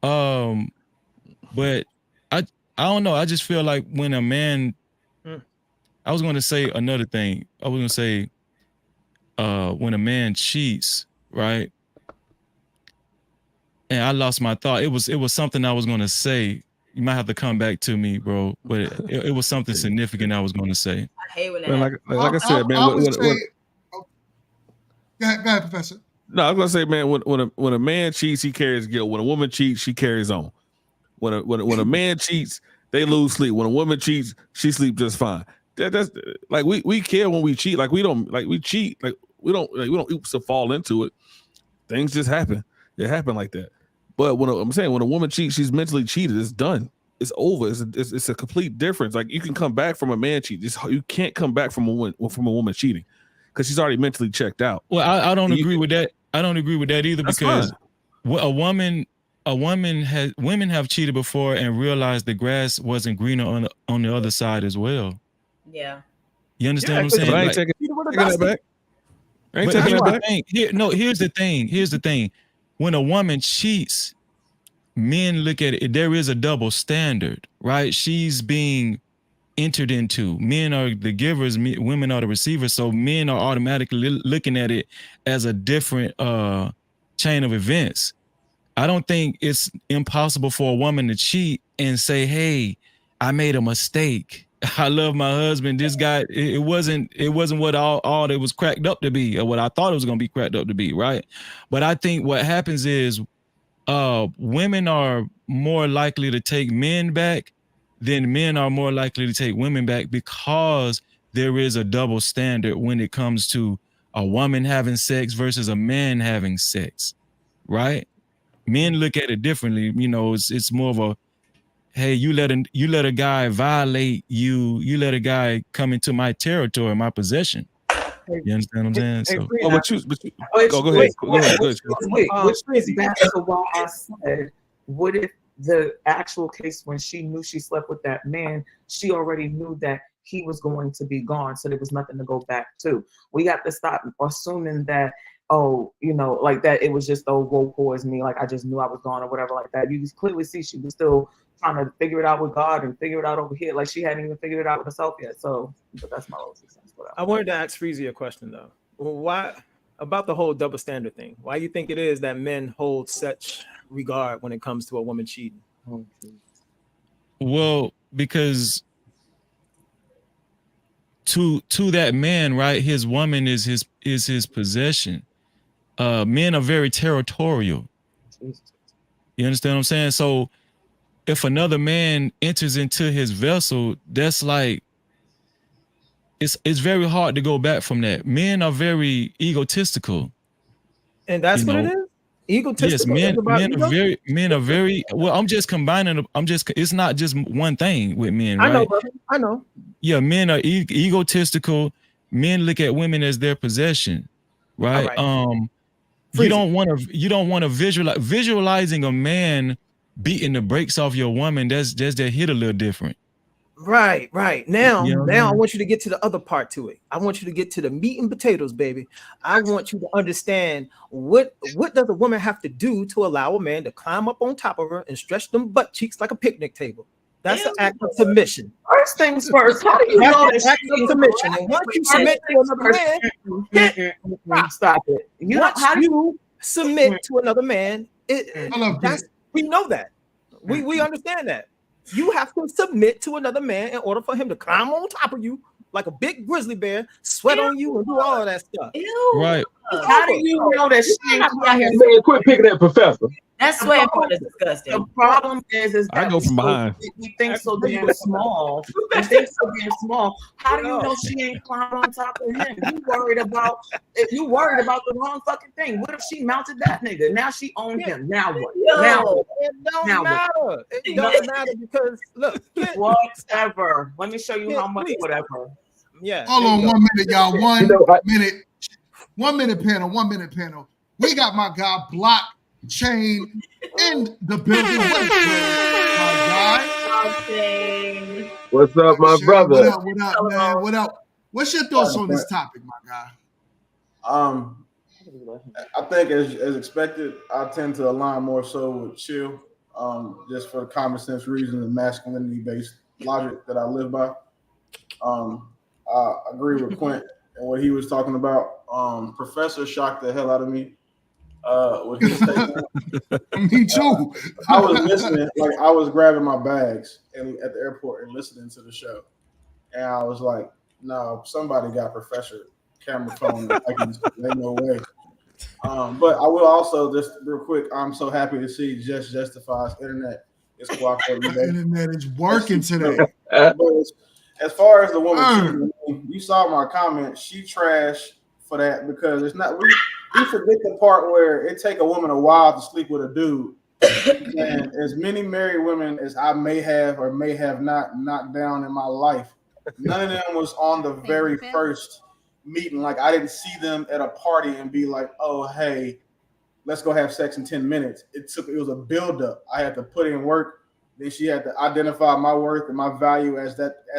But I don't know. I just feel like when a man, I was going to say another thing. I was going to say when a man cheats, right? And I lost my thought. It was something I was going to say. You might have to come back to me, bro. But it was something significant I was going to say. I hate when that like I said, man. Go ahead, Professor. No, I was gonna say, man, when a man cheats, he carries guilt. When a woman cheats, she carries on. When a man cheats, they lose sleep. When a woman cheats, she sleep just fine. That's like we care when we cheat. Like we cheat. Like we don't oops to fall into it. Things just happen. It happened like that. But when a woman cheats, she's mentally cheated. It's done. It's over. It's a complete difference. Like you can come back from a man cheat. You can't come back from a woman cheating because she's already mentally checked out. Well, I don't agree with that. I don't agree with that either because women have cheated before and realized the grass wasn't greener on the other side as well. Yeah. You understand what I'm saying? I ain't taking that back. I ain't taking that back. Here's the thing. When a woman cheats, men look at it. There is a double standard, right? She's being entered into. Men are the givers, women are the receivers. So men are automatically looking at it as a different chain of events. I don't think it's impossible for a woman to cheat and say, "Hey, I made a mistake. I love my husband. This guy, it wasn't what all that was cracked up to be, or what I thought it was going to be cracked up to be, right?" But I think what happens is women are more likely to take men back than men are more likely to take women back because there is a double standard when it comes to a woman having sex versus a man having sex, right? Men look at it differently. It's more of a, hey, you let a guy violate you let a guy come into my territory, my possession. You understand what I'm saying? Go ahead. Which is back to why I said, what if the actual case when she knew she slept with that man, she already knew that he was going to be gone, so there was nothing to go back to. We got to stop assuming that, like that it was just, woe towards me, like I just knew I was gone or whatever like that. You just clearly see she was still trying to figure it out with God and figure it out over here. Like she hadn't even figured it out with herself yet. So, but that's my little sense. I wanted to ask Freezy a question though. Why about the whole double standard thing? Why do you think it is that men hold such regard when it comes to a woman cheating? Well, because to that man, right, his woman is his possession. Men are very territorial. You understand what I'm saying? So if another man enters into his vessel, that's like, it's very hard to go back from that. Men are very egotistical. And that's what it is? Egotistical? Yes, men are very well, I'm just combining, it's not just one thing with men, right? I know. Yeah, men are egotistical. men look at women as their possession, right? You don't want to visualizing a man beating the brakes off your woman. That's that hit a little different. Right. Now I want you to get to the other part to it. I want you to get to the meat and potatoes, baby. I want you to understand what does a woman have to do to allow a man to climb up on top of her and stretch them butt cheeks like a picnic table. That's an act of submission. First things first. How do you know that act of submission? And once you submit to another man, stop it. You submit to another man. We know that. We understand that. You have to submit to another man in order for him to climb on top of you like a big grizzly bear, sweat on you, and do all of that stuff. Right. How do you know that she ain't out here? Man, quit picking that professor. That's way part is disgusting. The problem is that I go from behind. We think so damn small. We think so damn small. How do you know she ain't climbing on top of him? You worried about the wrong fucking thing. What if she mounted that nigga? Now she owned him. Now what? It don't matter. It doesn't matter because look, whatever. Let me show you how much whatever. Yeah. Hold on 1 minute, y'all. 1 minute. 1 minute panel. 1 minute panel. We got my guy Block Chain in the building. What is good, my guy? What's up, my brother? What up, man? What up? What's your thoughts on this topic, my guy? I think as expected, I tend to align more so with Chill, just for common sense reasons and masculinity-based logic that I live by. I agree with Quint and what he was talking about. Professor shocked the hell out of me with his statement. Me too. I was listening, like I was grabbing my bags at the airport and listening to the show, and I was like, "No, somebody got Professor camera phone. Ain't no way." But I will also just real quick. I'm so happy to see Just Justified's internet is cooperating. The internet is working today. But as far as the woman, you saw my comment. She trash for that because it's not. We forget the part where it take a woman a while to sleep with a dude. And as many married women as I may have or may have not knocked down in my life, none of them was on the very first meeting. Like I didn't see them at a party and be like, "Oh, hey, let's go have sex in 10 minutes." It was a buildup. I had to put in work. Then she had to identify my worth and my value as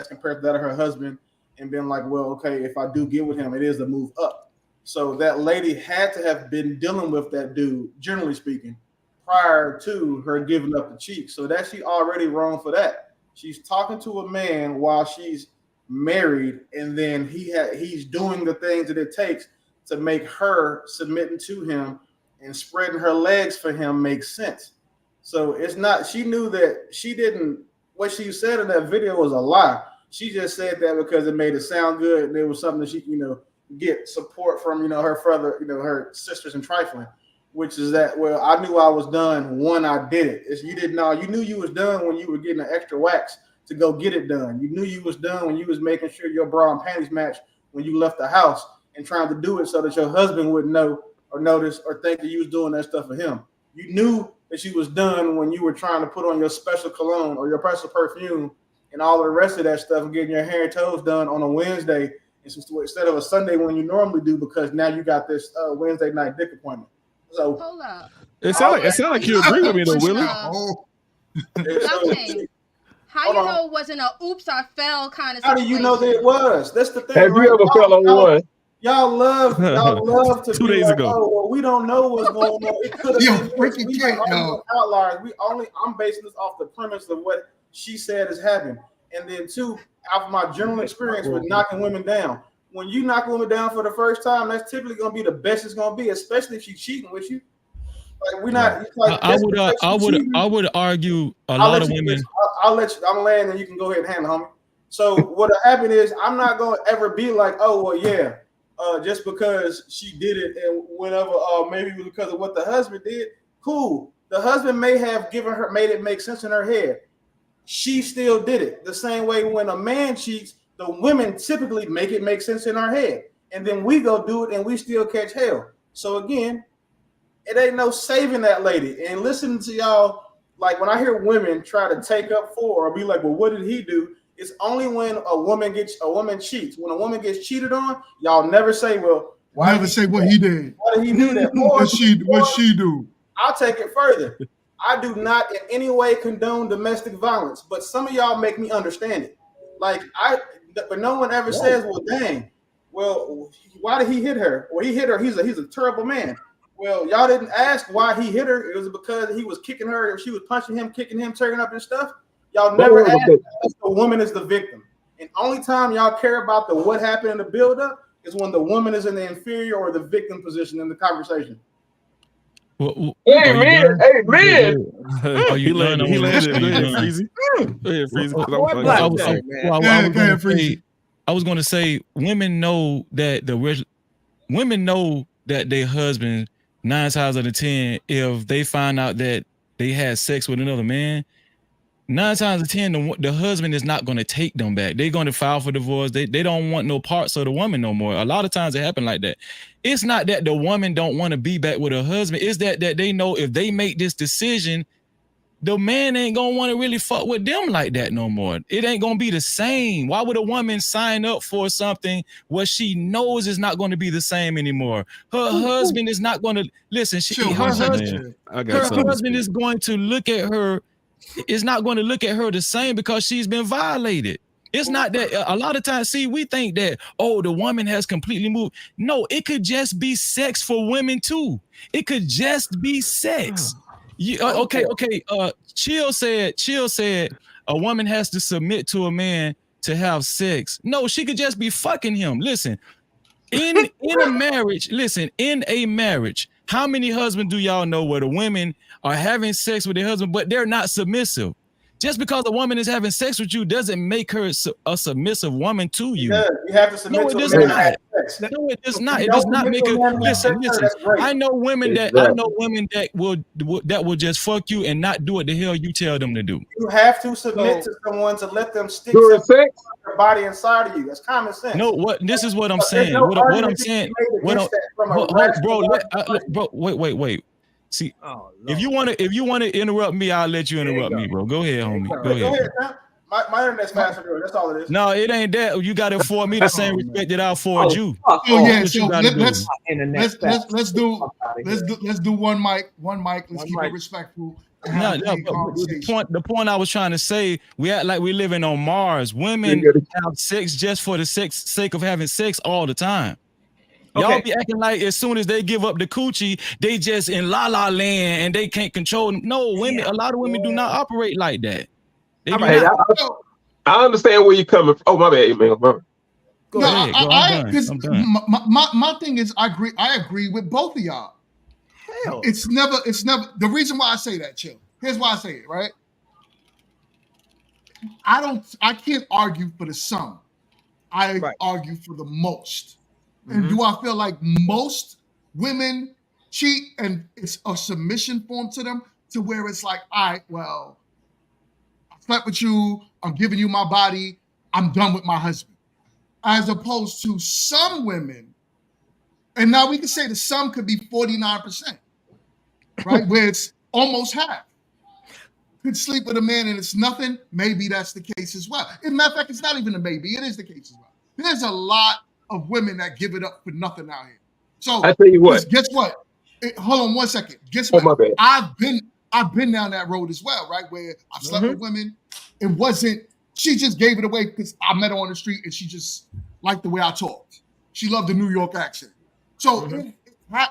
compared to that of her husband, and been like, "Well, okay, if I do get with him, it is a move up." So that lady had to have been dealing with that dude, generally speaking, prior to her giving up the cheek. So that she already wrong for that. She's talking to a man while she's married, and then he's doing the things that it takes to make her submitting to him and spreading her legs for him makes sense. So it's not, she knew that she didn't, what she said in that video was a lie. She just said that because it made it sound good and it was something that she, get support from, her further, her sisters in trifling, which is that, well, I knew I was done when I did it. You didn't know, you knew you was done when you were getting an extra wax to go get it done. You knew you was done when you was making sure your bra and panties matched when you left the house and trying to do it so that your husband wouldn't know or notice or think that you was doing that stuff for him. You knew that you was done when you were trying to put on your special cologne or your special perfume and all of the rest of that stuff and getting your hair and toes done on a Wednesday instead of a Sunday when you normally do, because now you got this Wednesday night dick appointment. So hold up. It sounds like you agree with me though, Willie. How you know it wasn't a oops I fell kind of situation? How do you know that it was? That's the thing. Have you ever fell on one? Y'all love to 2 days ago. Oh, well, we don't know what's going on. It could have been outliers. I'm basing this off the premise of what she said has happened. And then two, out of my general experience with knocking women down. When you knock a woman down for the first time, that's typically gonna be the best it's gonna be, especially if she's cheating with you. Like we're not. Like, I would argue a lot of women. I'll let you. I'm laying, and you can go ahead and handle, homie. So what happened is, I'm not gonna ever be like, oh well, yeah, just because she did it and whatever, maybe it was because of what the husband did. Cool. The husband may have made it make sense in her head. She still did it the same way. When a man cheats, the women typically make it make sense in our head, and then we go do it, and we still catch hell. So again, it ain't no saving that lady. And listening to y'all, like when I hear women try to take up for or be like, well, what did he do? It's only when a woman cheats. When a woman gets cheated on, y'all never say, well, why never say what he did. Why did he do that? What she do? I'll take it further. I do not in any way condone domestic violence, but some of y'all make me understand it. But no one ever says, well, dang, well, why did he hit her? Well, he hit her. He's a terrible man. Well, y'all didn't ask why he hit her. It was because he was kicking her, or she was punching him, kicking him, tearing up and stuff. Y'all never asked if the woman is the victim. And only time y'all care about the what happened in the buildup is when the woman is in the inferior or the victim position in the conversation. Hey man! Oh, he landed. Freezy. I was going to say, women know that their husband 9 times out of 10, if they find out that they had sex with another man, 9 times out of 10, the husband is not going to take them back. They're going to file for divorce. They don't want no parts of the woman no more. A lot of times it happens like that. It's not that the woman don't want to be back with her husband. It's that they know if they make this decision, the man ain't going to want to really fuck with them like that no more. It ain't going to be the same. Why would a woman sign up for something where she knows is not going to be the same anymore? Her husband is not going to listen. Her husband is going to look at her. Is not going to look at her the same because she's been violated. It's not that a lot of times, see, we think that, oh, the woman has completely moved. No, it could just be sex for women too. It could just be sex. Okay. Chill said a woman has to submit to a man to have sex. No, she could just be fucking him. Listen, in a marriage, how many husbands do y'all know where the women are having sex with their husband, but they're not submissive? Just because a woman is having sex with you doesn't make her a submissive woman to you. Yeah, you have to submit to it does not. No, it does not. It does not make her. Listen. I know women that will just fuck you and not do what the hell you tell them to do. You have to submit to someone to let them stick your body inside of you. That's common sense. No, this is what I'm saying. What I'm saying. Bro, wait. See, if you want to interrupt me, I'll let you interrupt me, bro. Go ahead, homie. Go ahead. My internet's faster. That's all it is. No, it ain't that. You got to afford me the same respect that I afford you. Let's do one mic. Let's keep it respectful. No, the point I was trying to say, we act like we're living on Mars. Women have sex just for the sake of having sex all the time. Y'all be acting like as soon as they give up the coochie, they just in la la land and they can't control them. No, women, a lot of women do not operate like that. I understand where you're coming from. Oh, my bad, man. Go ahead. I'm done. My thing is, I agree with both of y'all. Hell. It's never the reason why I say that, Chill. Here's why I say it, right? I can't argue for the some. I argue for the most. And do I feel like most women cheat and it's a submission form to them to where it's like, all right, well, I slept with you, I'm giving you my body, I'm done with my husband. As opposed to some women, and now we can say the some could be 49%, right? Where it's almost half. Could sleep with a man and it's nothing, maybe that's the case as well. As a matter of fact, it's not even a maybe, it is the case as well. There's a lot of women that give it up for nothing out here. So I tell you what. Guess what? Hold on 1 second. Guess what? My bad. I've been down that road as well, right? Where I've slept with women. It wasn't. She just gave it away because I met her on the street and she just liked the way I talked. She loved the New York accent. So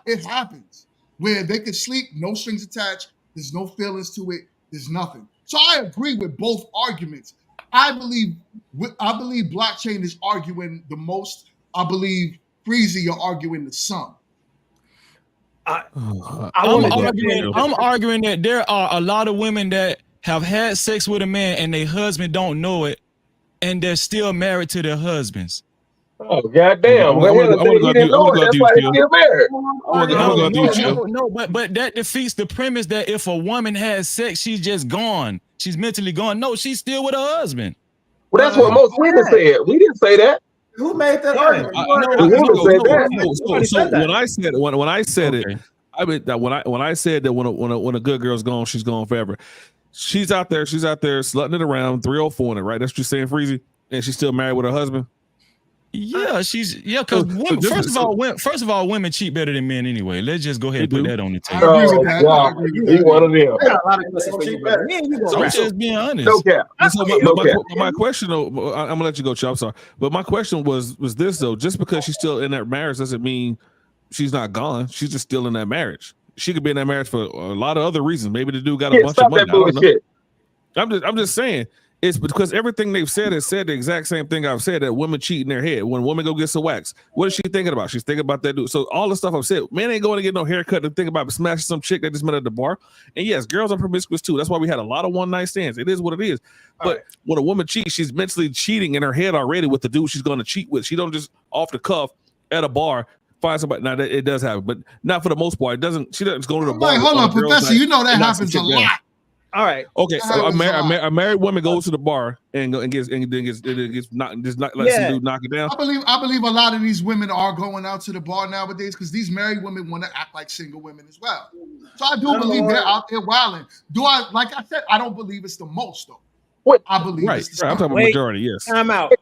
it happens where they can sleep, no strings attached. There's no feelings to it. There's nothing. So I agree with both arguments. I believe Blockchain is arguing the most. I believe Freezy, you're arguing the sum. I'm arguing that there are a lot of women that have had sex with a man and their husband don't know it, and they're still married to their husbands. Oh, goddamn. No, but that defeats the premise that if a woman has sex, she's just gone. She's mentally gone. No, she's still with her husband. Well, that's what most women said. We didn't say that. Who made that argument? So when I said it, I mean that when I said that when a good girl's gone, she's gone forever. She's out there slutting it around, 304 in it, right? That's what you're saying, Freezy? And she's still married with her husband? Yeah, because first of all, women cheat better than men anyway. Let's just go ahead and put that on the table. I agree with that. I agree with that. He one of them. I got a lot of questions for you, brother. So I'm just being honest. No cap. So my question, though, I'm gonna let you go, Chop. I'm sorry, but my question was this though: just because she's still in that marriage doesn't mean she's not gone. She's just still in that marriage. She could be in that marriage for a lot of other reasons. Maybe the dude got a bunch of money. I'm just saying. It's because everything they've said has said the exact same thing I've said, that women cheat in their head. When a woman go get some wax, what is she thinking about? She's thinking about that dude. So all the stuff I've said, man ain't going to get no haircut and think about smashing some chick that just met at the bar. And yes, girls are promiscuous too. That's why we had a lot of one night stands. It is what it is. But when a woman cheats, she's mentally cheating in her head already with the dude she's going to cheat with. She don't just off the cuff at a bar find somebody. Now it does happen, but not for the most part. It doesn't. She doesn't go to the bar. Hold on, Professor. You know that happens a lot. All right. Okay. So a married woman goes to the bar and gets knocked, just not let some dude knock it down. I believe a lot of these women are going out to the bar nowadays because these married women want to act like single women as well. So I do believe they're out there wilding. Like I said, I don't believe it's the most though. What? I believe it's the I'm talking about majority. Yes. Time out.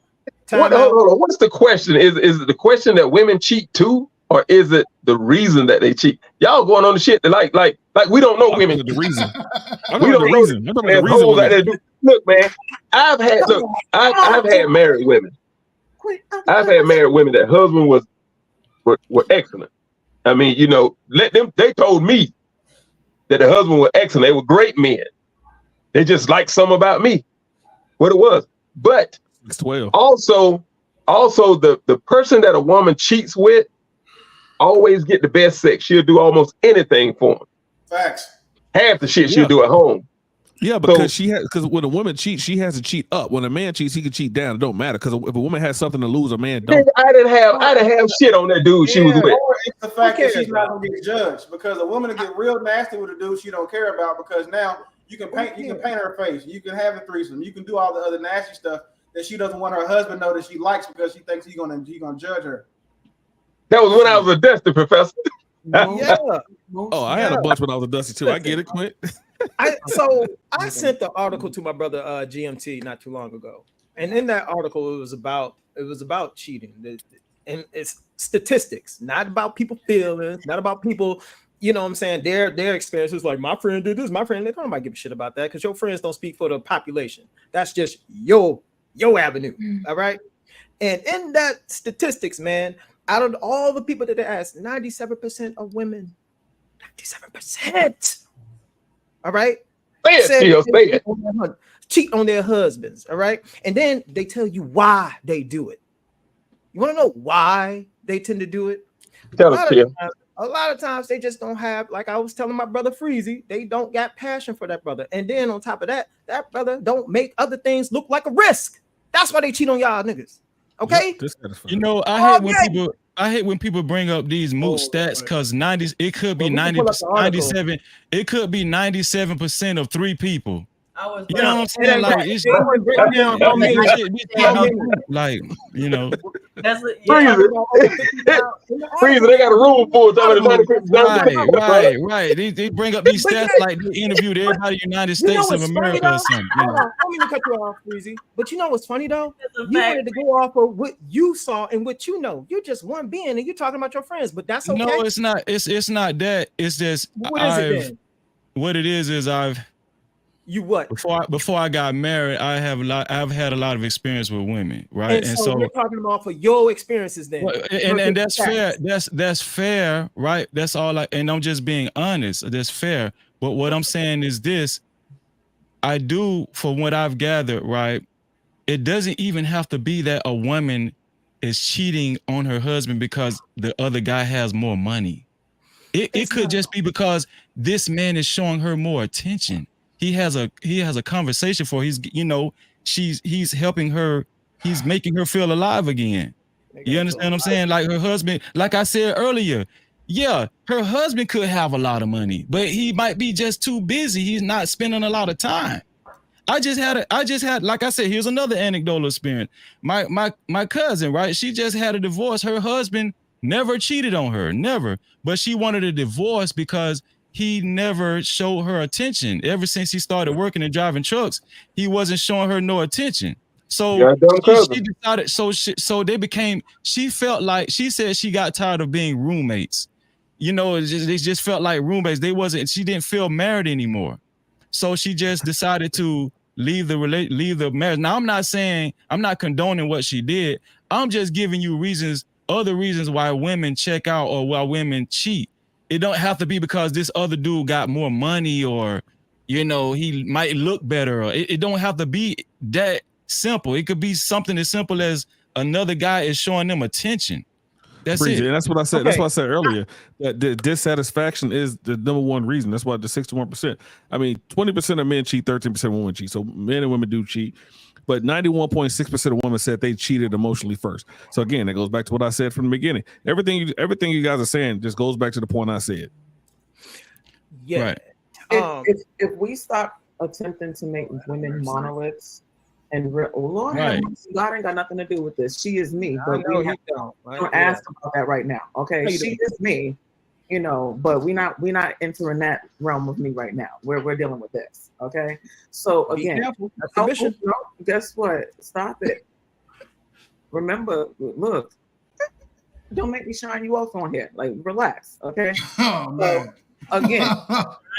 Hold on. What's the question? Is it the question that women cheat too? Or is it the reason that they cheat? Y'all going on the shit that like we don't know women. The reason. We don't know the reason. Look, man, I've had married women. I've had married women that husband were excellent. I mean, they told me that the husband was excellent. They were great men. They just liked something about me. What it was. But 12. Also the person that a woman cheats with always get the best sex. She'll do almost anything for him. Facts. Half the shit she'll do at home. Yeah, because because when a woman cheats, she has to cheat up. When a man cheats, he can cheat down. It don't matter because if a woman has something to lose, a man don't. I didn't have shit on that dude she was with. Or it's the fact that she's not gonna get judged because a woman will get real nasty with a dude she don't care about because now you can paint her face, you can have a threesome, you can do all the other nasty stuff that she doesn't want her husband to know that she likes because she thinks he's gonna judge her. That was when I was a Dusty, Professor. Oh, I had a bunch when I was a Dusty too. I get it, Quint. I sent the article to my brother GMT not too long ago, and in that article it was about cheating, and it's statistics, not about people feelings, not about people. You know what I'm saying? Their experiences, like my friend did this, my friend. They don't give a shit about that because your friends don't speak for the population. That's just your avenue. All right. And in that statistics, man, out of all the people that they asked, 97% of women, 97%. All right. Cheat on their husbands. All right. And then they tell you why they do it. You want to know why they tend to do it? A lot of times they just don't have, like I was telling my brother Freezy, they don't got passion for that brother. And then on top of that, that brother don't make other things look like a risk. That's why they cheat on y'all niggas. Okay. I hate when people bring up these moot stats because 90, it could be 97. It could be 97% of 3 people. You know what I'm saying? Like it's like, you know. That's Freezer, they got a room full of right. They bring up these stats like they interviewed everybody in the United States of America or something. I don't mean to cut you off, Freezy. But you know what's funny though? You wanted to go off of what you saw and what you know. You're just one being and you're talking about your friends, but that's okay. No, it's not. It's not that. It's just what is it then? What it is I've you what before I got married, I've had a lot of experience with women, right? And so you're talking about for your experiences then. And that's fair. That's fair, right? That's all and I'm just being honest. That's fair. But what I'm saying is this: I do, for what I've gathered, right? It doesn't even have to be that a woman is cheating on her husband because the other guy has more money. It could just be because this man is showing her more attention. He has a conversation for he's helping her, he's making her feel alive again. You understand what I'm saying? Like her husband, like I said earlier, yeah, her husband could have a lot of money, but he might be just too busy. He's not spending a lot of time. I just had, like I said, here's another anecdotal experience. My cousin, right? She just had a divorce. Her husband never cheated on her, never. But she wanted a divorce because he never showed her attention. Ever since he started working and driving trucks, he wasn't showing her no attention. So she decided. So they became. She felt like, she said she got tired of being roommates. You know, they just felt like roommates. She didn't feel married anymore. So she just decided to leave the marriage. Now, I'm not condoning what she did. I'm just giving you other reasons why women check out or why women cheat. It don't have to be because this other dude got more money, or, you know, he might look better. Or it don't have to be that simple. It could be something as simple as another guy is showing them attention. That's it. And that's what I said. Okay. That's what I said earlier. That the dissatisfaction is the number one reason. That's why the 61%. I mean, 20% of men cheat, 13% of women cheat. So men and women do cheat. But 91.6% of women said they cheated emotionally first. So again, that goes back to what I said from the beginning. Everything you guys are saying just goes back to the point I said. Yeah. Right. If we stop attempting to make women monoliths, and Lord, right. God ain't got nothing to do with this. She is me, but we don't ask about that right now. Okay, she is me, you know, but we're not entering that realm of me right now. We're dealing with this. Okay, so again, guess what? Stop it. Remember, look, don't make me shine you off on here. Like, relax. Okay. Oh man. Again,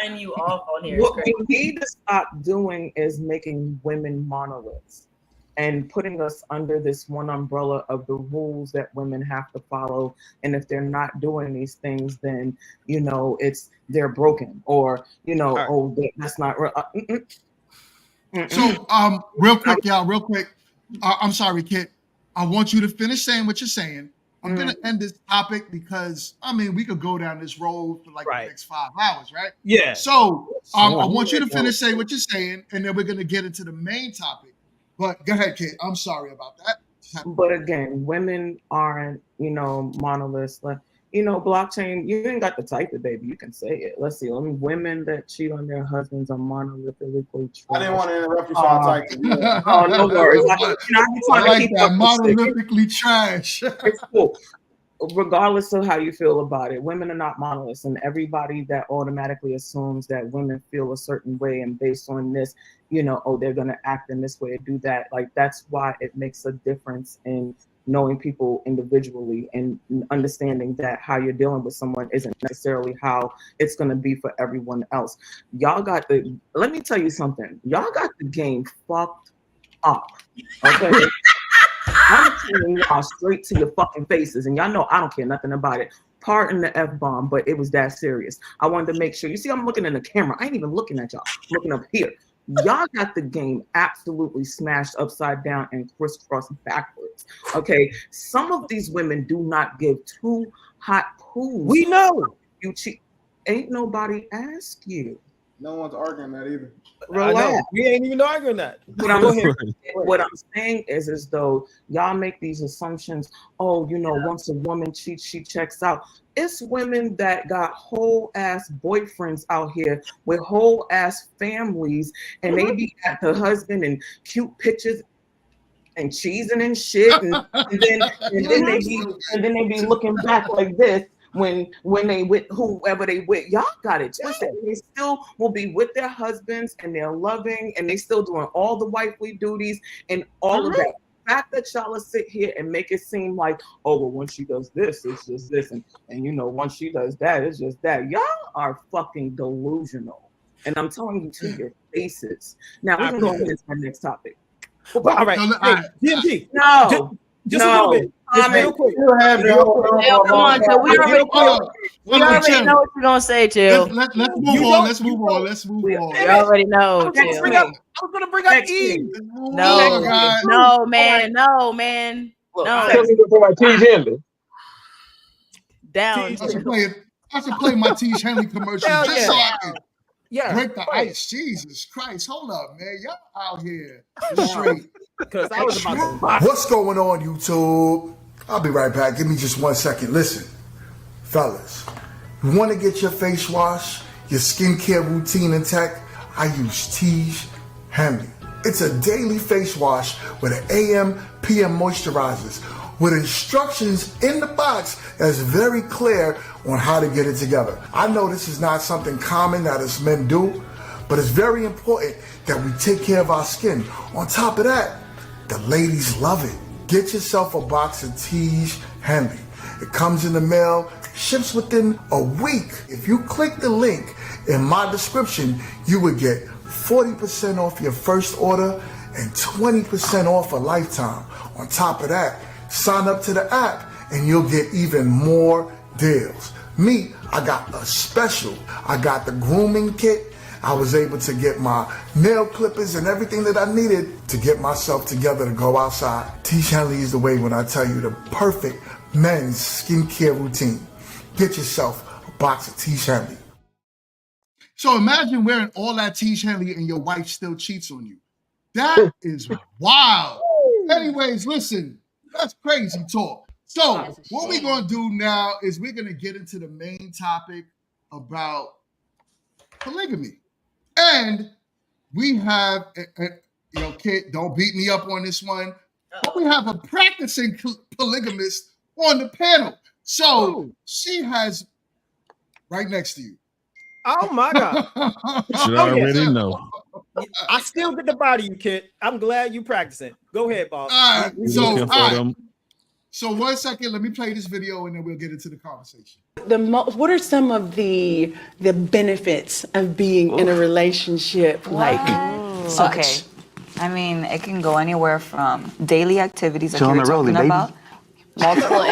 shine you off on here. What we need to stop doing is making women monoliths and putting us under this one umbrella of the rules that women have to follow. And if they're not doing these things, then, you know, they're broken, or, you know, that's not real. So, real quick, y'all, real quick. I'm sorry, Kit. I want you to finish saying what you're saying. I'm going to end this topic because, I mean, we could go down this road for like the next 5 hours, right? Yeah. So I want you to finish saying what you're saying, and then we're going to get into the main topic. But go ahead, Kate. I'm sorry about that. But again, women aren't, you know, monoliths. Like, you know, blockchain, you ain't got to type it, baby. You can say it. Let's see. Women that cheat on their husbands are monolithically trash. I didn't want to interrupt you, so I typed it. Oh, no worries. I like that. Monolithically trash. It's cool. Regardless of how you feel about it, women are not monoliths, and everybody that automatically assumes that women feel a certain way, and based on this, you know, oh, they're going to act in this way or do that. Like, that's why it makes a difference in knowing people individually and understanding that how you're dealing with someone isn't necessarily how it's going to be for everyone else. Let me tell you something. Y'all got the game fucked up. Okay. I'm telling y'all straight to your fucking faces, and y'all know I don't care nothing about it. Pardon the F-bomb, but it was that serious. I wanted to make sure. You see, I'm looking in the camera. I ain't even looking at y'all. I'm looking up here. Y'all got the game absolutely smashed upside down and crisscrossed backwards. Okay, some of these women do not give two hot poos. We know you cheat. Ain't nobody ask you. No one's arguing that either. Relax. We ain't even arguing that. What I'm saying is as though y'all make these assumptions. Oh, you know, once a woman cheats, she checks out. It's women that got whole ass boyfriends out here with whole ass families, and they be at the husband and cute pictures and cheesing and shit, and then they be looking back like this when they with whoever they with. Y'all got it twisted. They still will be with their husbands, and they're loving, and they still doing all the wifely duties and all of that. The fact that y'all will sit here and make it seem like, oh, well, once she does this, it's just this, and you know, once she does that, it's just that. Y'all are fucking delusional, and I'm telling you to your faces. Now we're gonna go into our next topic. All right, DMG. No. Just a little bit. Just real quick. Come on, Chill. We already know what you're gonna say, Chill. Let's move on. Let's move on. We already know. I was gonna bring up Eve. No, man. No. Down. I should play my T. Henley commercial just so I can break the ice. Jesus Christ. Hold up, man. Y'all out here straight. What's going on, YouTube? I'll be right back. Give me just 1 second. Listen, fellas, you want to get your face wash, your skincare routine intact? I use 3's Henley. It's a daily face wash with an AM, PM moisturizers with instructions in the box that's very clear on how to get it together. I know this is not something common that us men do, but it's very important that we take care of our skin. On top of that, the ladies love it. Get yourself a box of 3's Henley. It comes in the mail, ships within a week. If you click the link in my description, you would get 40% off your first order and 20% off a lifetime. On top of that, sign up to the app and you'll get even more deals. Me, I got a special. I got the grooming kit. I was able to get my nail clippers and everything that I needed to get myself together to go outside. 3's Henley is the way when I tell you the perfect men's skincare routine. Get yourself a box of 3's Henley. So imagine wearing all that 3's Henley and your wife still cheats on you. That is wild. Anyways, listen, that's crazy talk. So what we're going to do now is we're going to get into the main topic about polygamy. And we have, Kit, don't beat me up on this one, but we have a practicing polygamist on the panel. So she has right next to you. Oh my God. Should I already know. I still get the body you, Kit. I'm glad you practicing. Go ahead, boss. All right. So 1 second, let me play this video and then we'll get into the conversation. What are some of the benefits of being in a relationship like such? Okay. I mean, it can go anywhere from daily activities like you were talking about. Multiple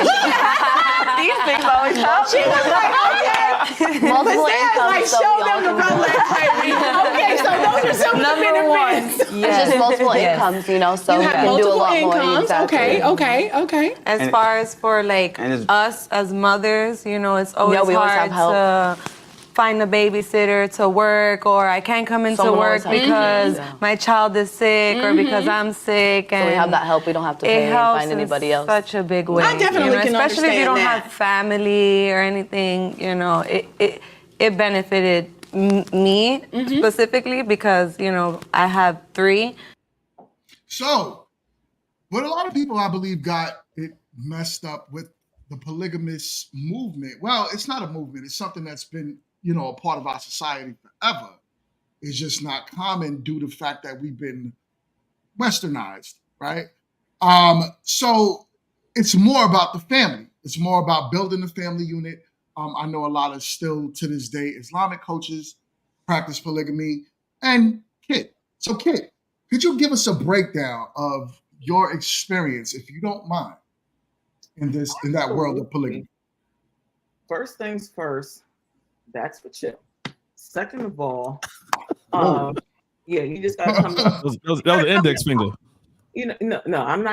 these things always help. She was like, okay. Multiple incomes. Like, show them the Rolex, baby. Okay, so those are some of the benefits. It's just multiple incomes, you know, so you you have can do a lot multiple more. incomes. Okay. As far as for like us as mothers, you know, it's always hard to find a babysitter to work, or I can't come into work because my child is sick or because I'm sick. And so we have that help. We don't have to pay and find anybody else. Such a big way. I definitely can especially if you don't understand have family or anything. You know, it benefited me specifically because you know I have 3. So, what a lot of people I believe got it messed up with the polygamous movement. Well, it's not a movement. It's something that's been a part of our society forever. It's just not common due to the fact that we've been westernized, right? So it's more about the family. It's more about building the family unit. I know a lot of still to this day Islamic coaches practice polygamy. And Kit, could you give us a breakdown of your experience, if you don't mind, in that world of polygamy? First things first, that's for chill. Second of all, you just gotta come. That was an index finger. I'm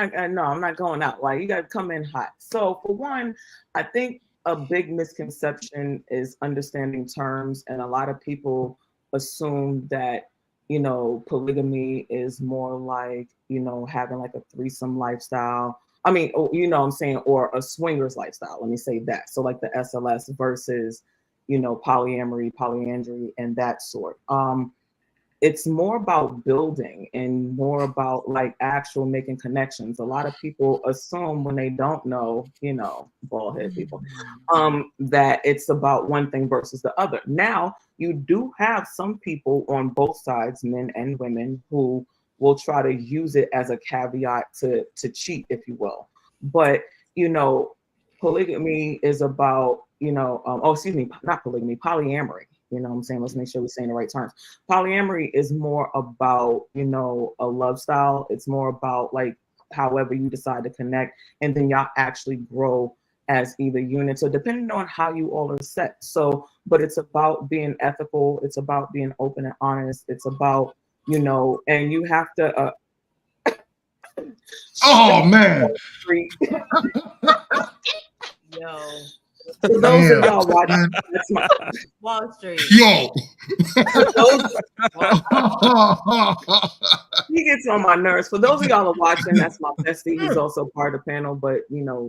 not going out. Like, you gotta come in hot. So for one, I think a big misconception is understanding terms, and a lot of people assume that polygamy is more like having like a threesome lifestyle. I mean, I'm saying, or a swingers lifestyle. Let me say that. So like the SLS versus polyamory, polyandry, and that sort. It's more about building and more about like actual making connections. A lot of people assume when they don't know, bald head people, that it's about one thing versus the other. Now, you do have some people on both sides, men and women, who will try to use it as a caveat to cheat, if you will. But, polygamy is about, not polygamy, polyamory. You know what I'm saying? Let's make sure we're saying the right terms. Polyamory is more about, a love style. It's more about like however you decide to connect, and then y'all actually grow as either units. So depending on how you all are set. So, but it's about being ethical. It's about being open and honest. It's about, and you have to. Oh man. Yo. For those of y'all watching, that's my Wall Street. Yo. He gets on my nerves. For those of y'all are watching, that's my bestie. He's also part of the panel, but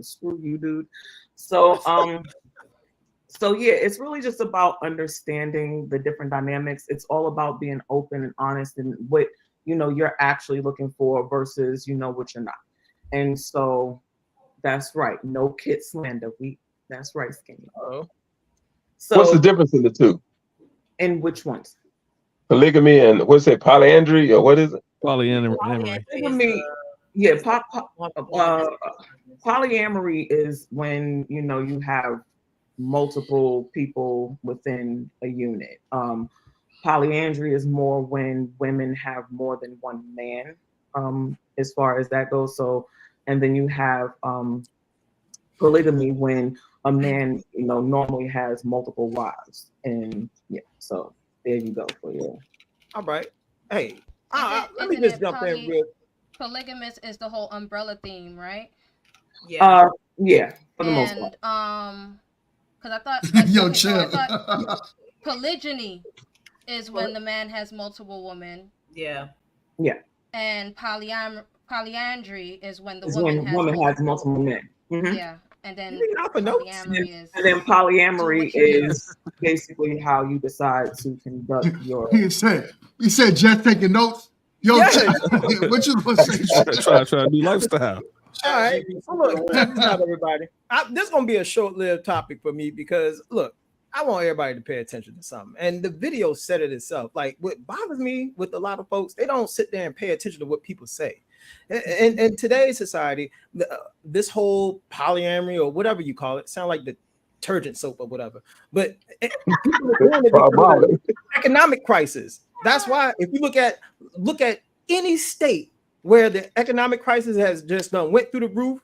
screw you, dude. So yeah, it's really just about understanding the different dynamics. It's all about being open and honest and what you're actually looking for versus what you're not. And so that's right. No kid slander. That's right, Skinny. So what's the difference in the two? And which ones? Polygamy and what's it? Polyandry or what is it? Polyamory. Polyamory is when you have multiple people within a unit. Polyandry is more when women have more than one man, as far as that goes. So, and then you have polygamy when a man, normally has multiple wives, and so there you go for you. All right. Hey, let me just jump in real. Polygamous is the whole umbrella theme, right? Yeah. For the most part. Because I thought, yo, chill. I thought polygyny is when the man has multiple women. Yeah. And polyandry is when the woman has multiple men. Mm-hmm. Yeah. And then polyamory is basically how you decide to conduct your. He said, Jeff taking notes. Yo, what you gonna say? Try a new lifestyle. All right. So look, check this out, everybody. This is gonna be a short-lived topic for me because look, I want everybody to pay attention to something. And the video said it itself. Like what bothers me with a lot of folks, they don't sit there and pay attention to what people say. In today's society, this whole polyamory or whatever you call it, sound like the detergent soap or whatever. But people are doing it because of economic crisis. That's why if you look at any state where the economic crisis has just went through the roof,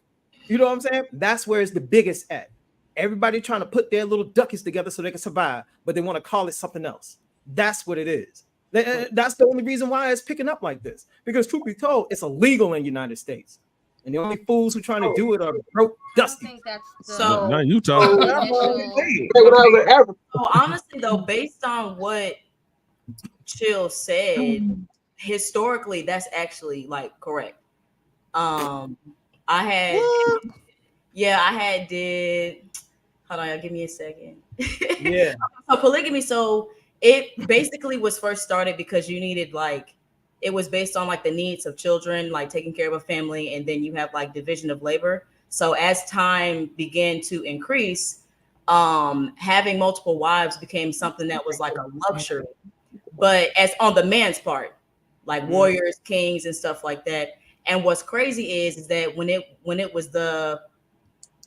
you know what I'm saying? That's where it's the biggest at. Everybody trying to put their little duckies together so they can survive, but they want to call it something else. That's what it is. That's the only reason why it's picking up like this. Because truth be told, it's illegal in the United States. And the only fools who trying to do it are broke dusty. So not Utah. So honestly though, based on what Chill said, historically that's actually like correct. I had hold on, give me a second. Yeah. So polygamy, so it basically was first started because you needed it was based on the needs of children, like taking care of a family, and then you have division of labor. So as time began to increase, having multiple wives became something that was like a luxury. But as on the man's part, like warriors, kings, and stuff like that. And what's crazy is that when it was the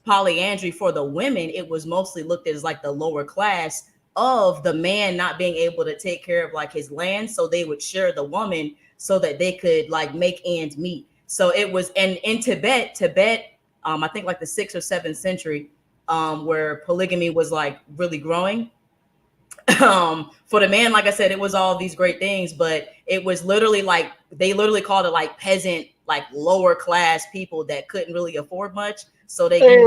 polyandry for the women, it was mostly looked at as the lower class of the man not being able to take care of his land, so they would share the woman so that they could make ends meet. So it was, and in Tibet, I think the 6th or 7th century, where polygamy was really growing. For the man, like I said, it was all these great things, but it was literally they literally called it peasant, lower class people that couldn't really afford much, so they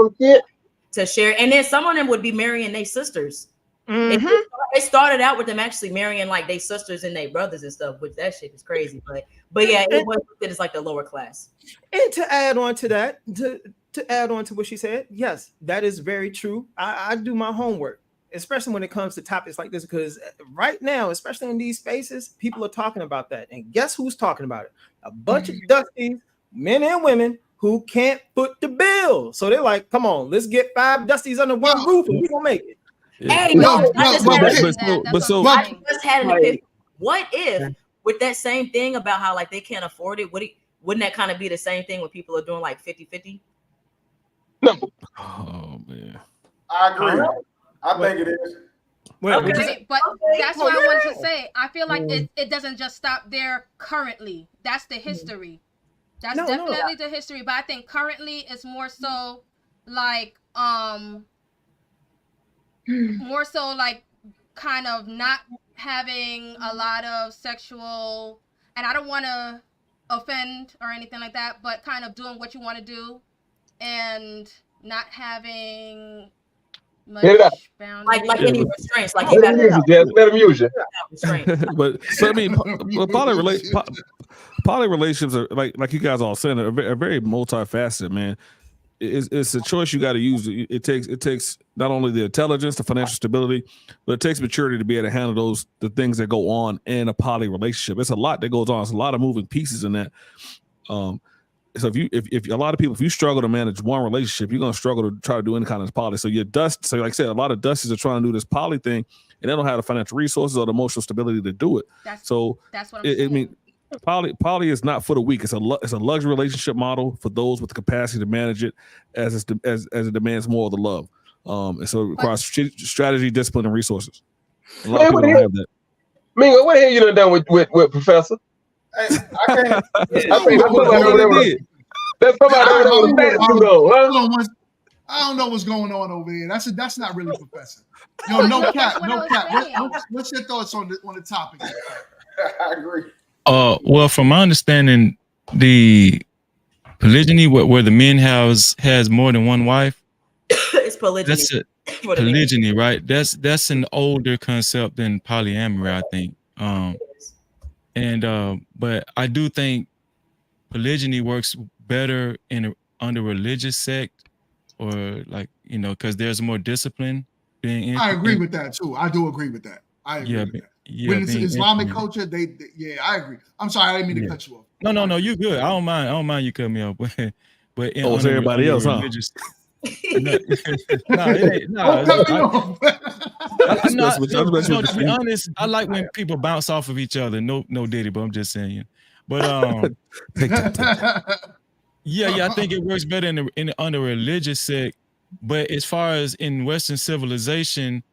to share. And then some of them would be marrying their sisters. Mm-hmm. It started out with them actually marrying their sisters and their brothers and stuff, which that shit is crazy. But yeah, it was the lower class. And to add on to that, to add on to what she said, yes, that is very true. I do my homework, especially when it comes to topics like this, because right now, especially in these spaces, people are talking about that. And guess who's talking about it? A bunch of dusties, men and women, who can't foot the bill. So they're like, come on, let's get 5 dusties under one roof and we're going to make it. Hey, I just had an epiphany. What if with that same thing about how they can't afford it, wouldn't that kind of be the same thing when people are doing 50-50? No. Oh man. I agree. I think it is. Okay, but that's what I wanted to say. I feel like it doesn't just stop there currently. That's the history. That's definitely the history. But I think currently it's more so kind of not having a lot of sexual, and I don't want to offend or anything like that, but kind of doing what you want to do and not having much boundaries. Any restraints, let him use you. But I mean, poly relationships are like you guys all said, are very multifaceted, man. It's a choice you got to use. It takes not only the intelligence, the financial stability, but it takes maturity to be able to handle the things that go on in a poly relationship. It's a lot that goes on. It's a lot of moving pieces in that. So if a lot of people, if you struggle to manage one relationship, you're gonna struggle to try to do any kind of poly. So so like I said, a lot of Dusties are trying to do this poly thing, and they don't have the financial resources or the emotional stability to do it. That's what I'm saying. I mean, poly is not for the weak. It's a luxury relationship model for those with the capacity to manage it as it demands more of the love. And so it requires strategy, discipline, and resources. A lot of people don't have that. Mingo, what the hell you done with Professor? I can't. I think that's somebody over there. That's somebody over there with a statue, though. Huh? I don't know what's going on over there. That's not really Professor. Yo, no cap. What's your thoughts on the topic? I agree. Well, from my understanding, the polygyny where the man has more than one wife. It's polygyny. That's it. Polygyny, right? That's an older concept than polyamory, I think. But I do think polygyny works better under religious sect, or like, because there's more discipline being. I agree with that too. I do agree with that. I agree with that. Yeah, when it's Islamic culture, I agree. I'm sorry, I didn't mean to cut you off. No, you good. I don't mind you cut me off, but it's everybody else, huh? To be honest, I like when people bounce off of each other. No Diddy, but I'm just saying. But yeah, I think it works better in under religious sect. But as far as in Western civilization,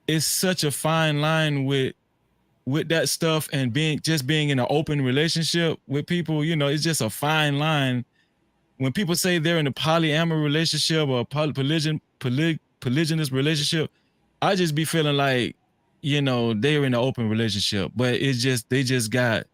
it's such a fine line with that stuff and being in an open relationship with people. It's just a fine line. When people say they're in a polyamory relationship or a polygynous relationship, I just be feeling like, they're in an open relationship, but they just got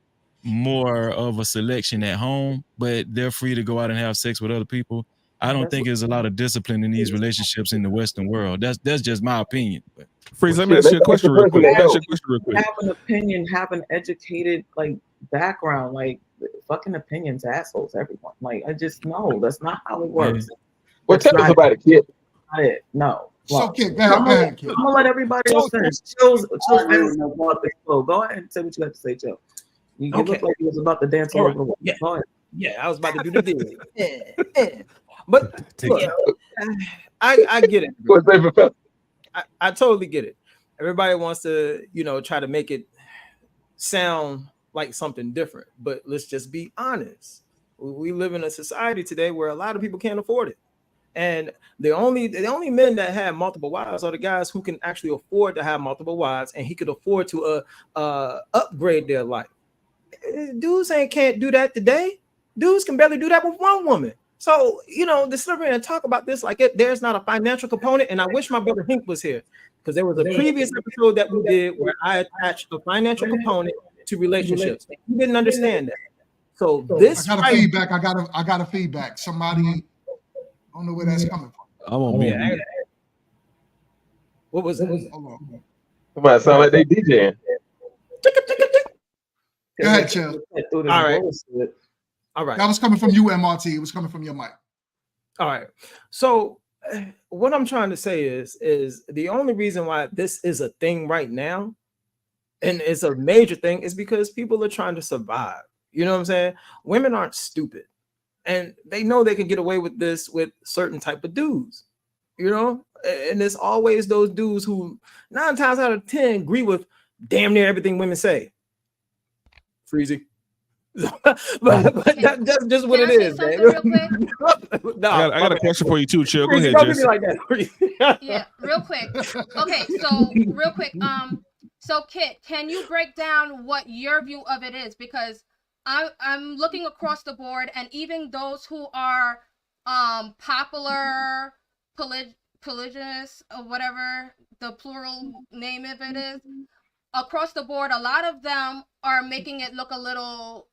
more of a selection at home, but they're free to go out and have sex with other people. I don't think there's a lot of discipline in these relationships in the Western world. That's just my opinion. But Freeze, let me ask you a question real quick. Have an opinion, have an educated background, fucking opinions, assholes, everyone. I just know that's not how it works. Well, tell us about it, kid. Not it. No. So, kid, go ahead, kid. I'm gonna let everybody else finish. Go ahead and say what you have to say, Joe. You look like you was about to dance all over the wall. Yeah. Go ahead. Yeah, I was about to do the deal. But look, I get it. I totally get it. Everybody wants to, try to make it sound like something different. But let's just be honest. We live in a society today where a lot of people can't afford it. And the only men that have multiple wives are the guys who can actually afford to have multiple wives, and he could afford to upgrade their life. Dudes can't do that today. Dudes can barely do that with one woman. So, to sit over and talk about this there's not a financial component, and I wish my brother Hink was here, because there was a previous episode that we did where I attached a financial component to relationships. He didn't understand that. So this I got a feedback. I got a feedback. Somebody, I don't know where that's coming from. I'm on mute. What was it? Somebody sound like they DJing. Go ahead, Chill. All right. That was coming from you, MRT. It was coming from your mic. All right. So what I'm trying to say is the only reason why this is a thing right now, and it's a major thing, is because people are trying to survive. You know what I'm saying? Women aren't stupid, and they know they can get away with this with certain type of dudes, and it's always those dudes who 9 times out of 10 agree with damn near everything women say. Freezy. but that's just what it is, man. I got a question for you too, Chill. Go ahead, Jess. Like that. Yeah, real quick. Okay, so real quick. So Kit, can you break down what your view of it is? Because I'm looking across the board, and even those who are popular polygynous or whatever the plural name of it is, across the board, a lot of them are making it look a little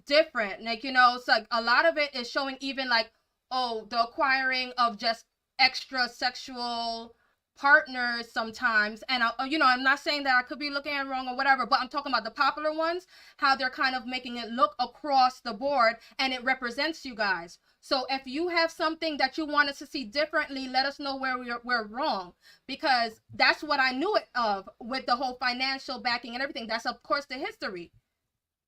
different. It's like a lot of it is showing even the acquiring of just extra sexual partners sometimes. And I'm not saying that I could be looking at it wrong or whatever, but I'm talking about the popular ones, how they're kind of making it look across the board, and it represents you guys. So if you have something that you want us to see differently, let us know where we're wrong, because that's what I knew it of with the whole financial backing and everything. That's of course the history.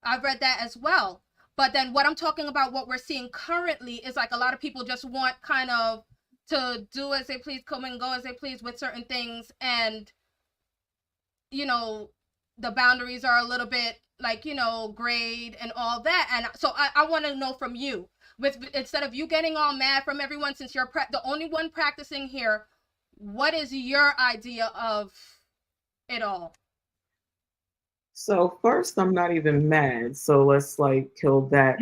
I've read that as well. But then what I'm talking about, what we're seeing currently is like a lot of people just want kind of to do as they please, come and go as they please with certain things. And, you know, the boundaries are a little bit like, you know, grayed and all that. And so I want to know from you, instead of you getting all mad from everyone, since you're the only one practicing here, what is your idea of it all? So first, I'm not even mad. So let's like kill that.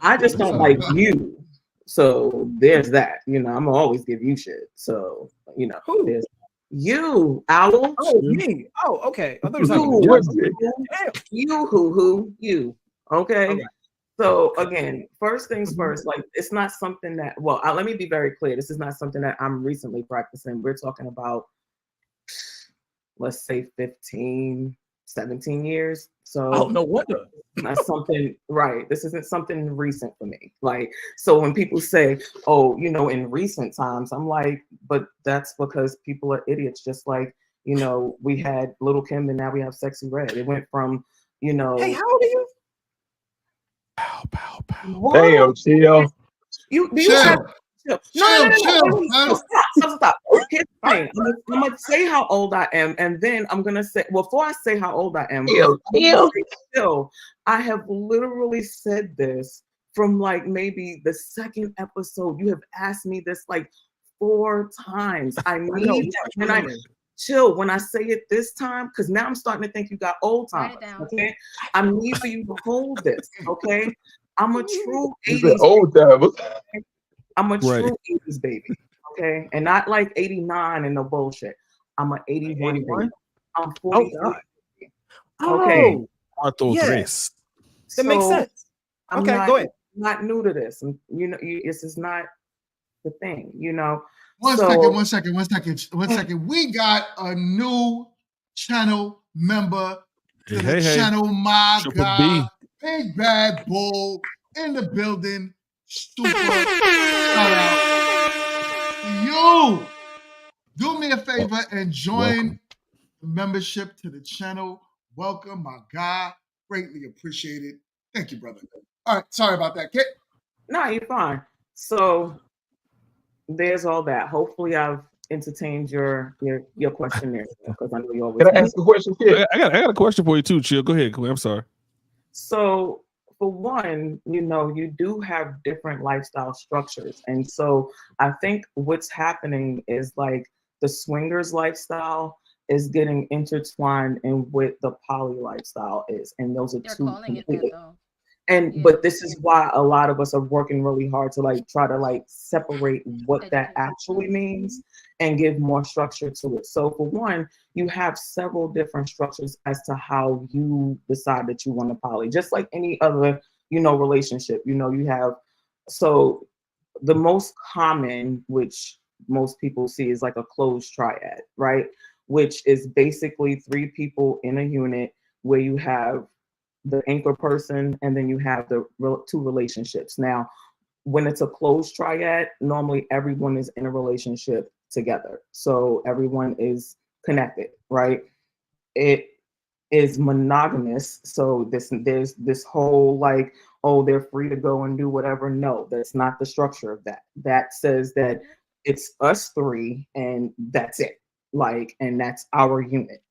I just don't like you. So there's that. You know, I'm gonna always give you shit. So you know, there's you, Owl. Oh, me. Oh, okay. I thought it was you. Okay. Right. So again, first things first, like it's not something that, well, let me be very clear. This is not something that I'm recently practicing. We're talking about, let's say 15, 17 years. So no wonder. That's something, right. This isn't something recent for me. Like, so when people say, oh, you know, in recent times, I'm like, but that's because people are idiots. Just like, you know, we had Little Kim and now we have Sexy Red. It went from, you know. Hey, how old are you? Pow, pow, pow. Damn, chill. You chill. Have no. Stop. Here's the thing. I'm gonna say how old I am, and then I'm gonna say, well, before I say how old I am, I have literally said this from like maybe the second episode. You have asked me this like 4 times. I need when I chill when I say it this time, because now I'm starting to think you got old time. Okay, I need for you to hold this. Okay, I'm a true 80s old timers. I'm a true 80s baby, okay? And not like 89 and no bullshit. I'm an 81 baby. I'm 43. Okay. Yes. That makes sense. Go ahead. I'm not new to this. And, you know, this is not the thing, you know? One second. We got a new channel member to the channel, my Triple God. Big Bad Bull in the building. Super shout out to you. Do me a favor and join the membership to the channel. Welcome, my guy. Greatly appreciated. Thank you, brother. All right, sorry about that, Kit. No, you're fine. So there's all that. Hopefully, I've entertained your question there, because I know you always. Can I ask a question, Kit? I got a question for you too, Chill. Go ahead, I'm sorry. So for one, you know, you do have different lifestyle structures. And so I think what's happening is like the swingers lifestyle is getting intertwined in what the poly lifestyle is. And those are two completely. But this is why a lot of us are working really hard to like try to like separate what that actually means and give more structure to it. So for one, you have several different structures as to how you decide that you want to poly, just like any other, you know, relationship. You know, you have, so the most common, which most people see, is like a closed triad, right? Which is basically 3 people in a unit where you have the anchor person, and then you have the 2 relationships. Now, when it's a closed triad, normally everyone is in a relationship together. So everyone is connected, right? It is monogamous. So there's this whole like, oh, they're free to go and do whatever. No, that's not the structure of that. That says that it's us 3 and that's it. Like, and that's our unit.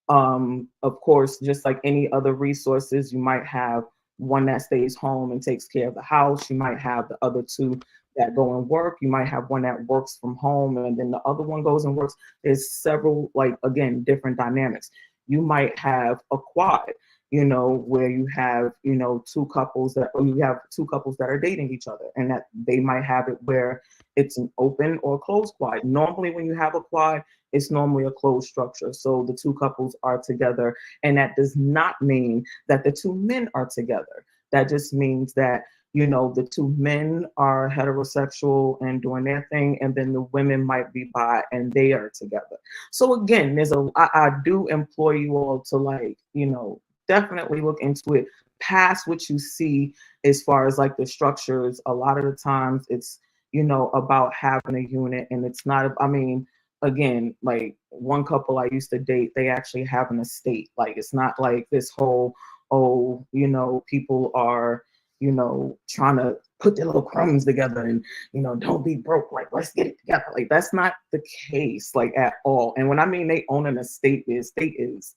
Of course, just like any other resources, you might have one that stays home and takes care of the house. You might have the other 2 that go and work. You might have one that works from home and then the other one goes and works. There's several, like, again, different dynamics. You might have a quad, you know, where you have, you know, 2 couples that, or you have 2 couples that are dating each other, and that they might have it where it's an open or closed quad. Normally, when you have a quad, it's normally a closed structure. So the 2 couples are together, and that does not mean that the 2 men are together. That just means that, you know, the 2 men are heterosexual and doing their thing, and then the women might be bi and they are together. So again, I do implore you all to, like, you know, definitely look into it past what you see as far as like the structures. A lot of the times it's, you know, about having a unit, and it's not, I mean, again, like one couple I used to date, they actually have an estate. Like, it's not like this whole, oh, you know, people are, you know, trying to put their little crumbs together and, you know, don't be broke. Like, let's get it together. Like, that's not the case, like, at all. And when I mean they own an estate, the estate is,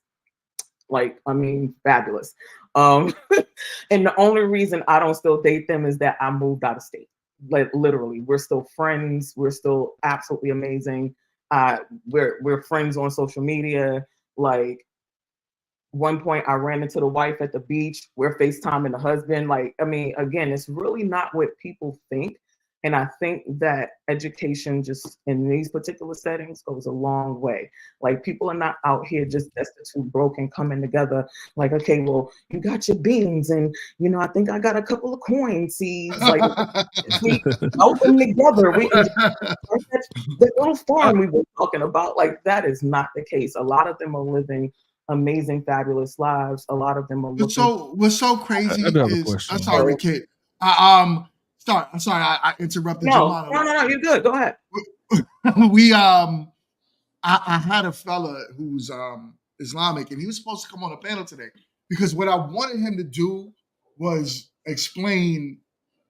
like, I mean, fabulous. And the only reason I don't still date them is that I moved out of state. Like, literally, we're still friends. We're still absolutely amazing. We're friends on social media. Like, one point I ran into the wife at the beach. We're FaceTiming the husband. Like, I mean, again, it's really not what people think. And I think that education just in these particular settings goes a long way. Like, people are not out here just destitute, broke, and coming together. Like, okay, well, you got your beans, and, you know, I think I got a couple of coin seeds. Like, we melt them together. We can that little farm we were talking about. Like, that is not the case. A lot of them are living amazing, fabulous lives. A lot of them are looking. What's so crazy is, I'm sorry, kid. I'm sorry, I interrupted your monologue. No, you're good. Go ahead. I had a fella who's Islamic, and he was supposed to come on a panel today because what I wanted him to do was explain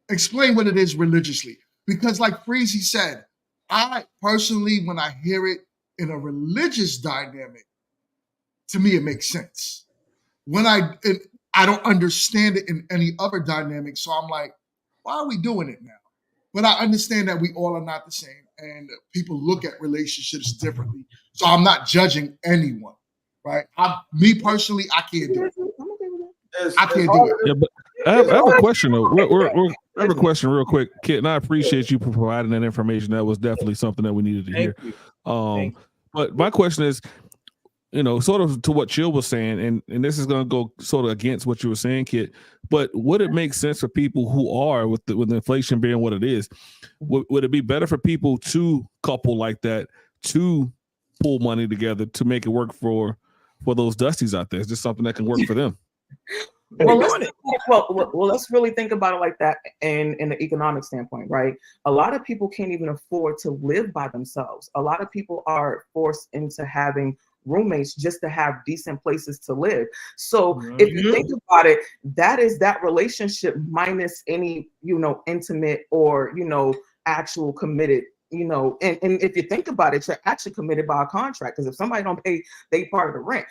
what it is religiously. Because, like Freezy said, I personally, when I hear it in a religious dynamic, to me it makes sense. When I don't understand it in any other dynamic, so I'm like, why are we doing it now? But I understand that we all are not the same, and people look at relationships differently. So I'm not judging anyone, right? Me personally, I can't do it. I can't do it. Yeah, but I have a question though. I have a question real quick, Kit, and I appreciate you for providing that information. That was definitely something that we needed to hear. But my question is, you know, sort of to what Chill was saying, and this is going to go sort of against what you were saying, Kit, but would it make sense for people who are, with inflation being what it is, would it be better for people to couple like that, to pull money together to make it work for those Dusties out there? Is this something that can work for them? Well, let's really think about it like that in the economic standpoint, right? A lot of people can't even afford to live by themselves. A lot of people are forced into having roommates just to have decent places to live. So if you think about it, that is that relationship minus any, you know, intimate or, you know, actual committed, you know, and if you think about it, you're actually committed by a contract, because if somebody don't pay they part of the rent,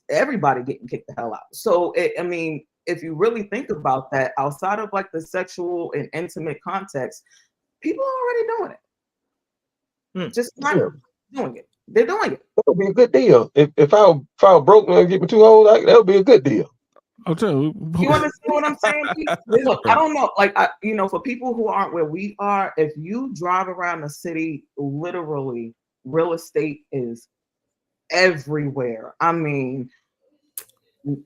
everybody getting kicked the hell out. So I mean, if you really think about that, outside of like the sexual and intimate context, people are already doing it. Just not doing it. They're doing it. That would be a good deal. If I were broke and get me 2 hoes, that would be a good deal. I'll tell you. You understand what I'm saying? Look, I don't know. Like, you know, for people who aren't where we are, if you drive around the city, literally, real estate is everywhere. I mean,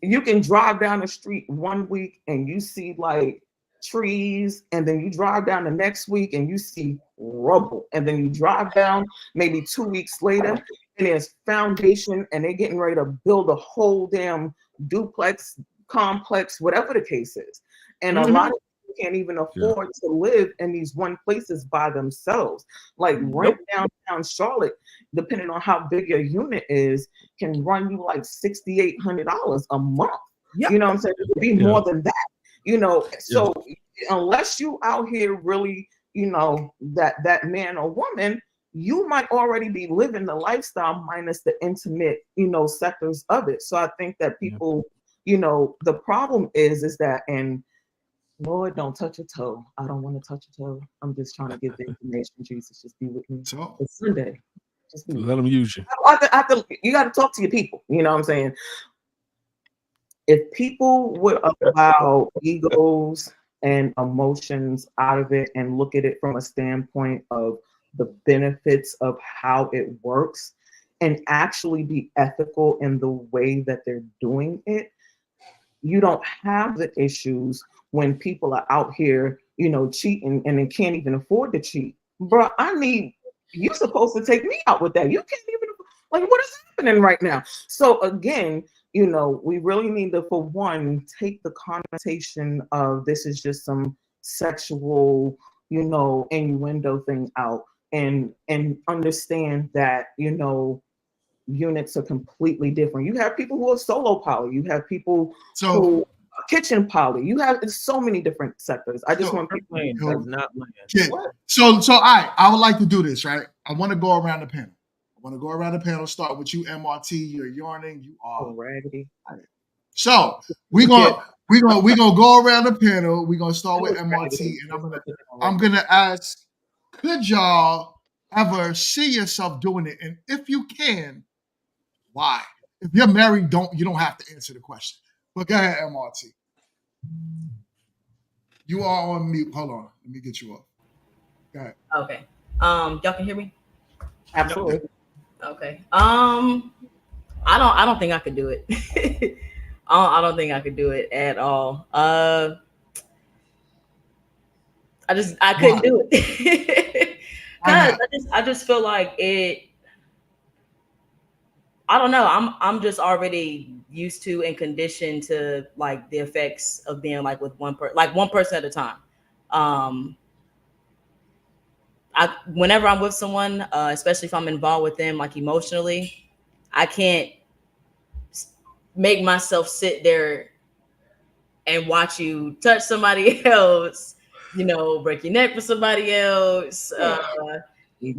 you can drive down the street one week and you see like trees, and then you drive down the next week and you see rubble, and then you drive down maybe 2 weeks later and there's foundation and they're getting ready to build a whole damn duplex complex, whatever the case is. And a lot of people can't even afford to live in these one places by themselves. Like rent downtown Charlotte, depending on how big your unit is, can run you like $6,800 a month. You know what I'm saying? It could be more than that. You know, so unless you out here really, you know, that man or woman, you might already be living the lifestyle minus the intimate, you know, sectors of it. So I think that people, you know, the problem is that, and Lord, don't touch a toe. I don't want to touch a toe. I'm just trying to give the information. Jesus, just be with me. It's Sunday. Just be let them use you. You got to talk to your people. You know what I'm saying? If people would allow egos and emotions out of it and look at it from a standpoint of the benefits of how it works and actually be ethical in the way that they're doing it, you don't have the issues when people are out here, you know, cheating and they can't even afford to cheat. Bro, you're supposed to take me out with that. You can't even, like, what is happening right now? So again, you know, we really need to, for one, take the connotation of this is just some sexual, you know, innuendo thing out, and understand that, you know, units are completely different. You have people who are solo poly. You have people who kitchen poly. You have so many different sectors. I just want people does not land. So all right, I would like to do this, right? I want to go around the panel. Start with you, MRT. You're yawning. You are raggedy. So we're gonna go around the panel. We're gonna start with MRT, and I'm gonna ask, could y'all ever see yourself doing it? And if you can, why? If you're married, you don't have to answer the question. But go ahead, MRT. You are on mute. Hold on. Let me get you up. Go ahead. Okay. Y'all can hear me? Absolutely. Okay. I don't think I could do it. I don't think I could do it at all. I couldn't do it. Cause I just feel like it. I don't know. I'm just already used to and conditioned to like the effects of being like with one person at a time. Whenever I'm with someone, especially if I'm involved with them like emotionally, I can't make myself sit there and watch you touch somebody else, break your neck for somebody else. I get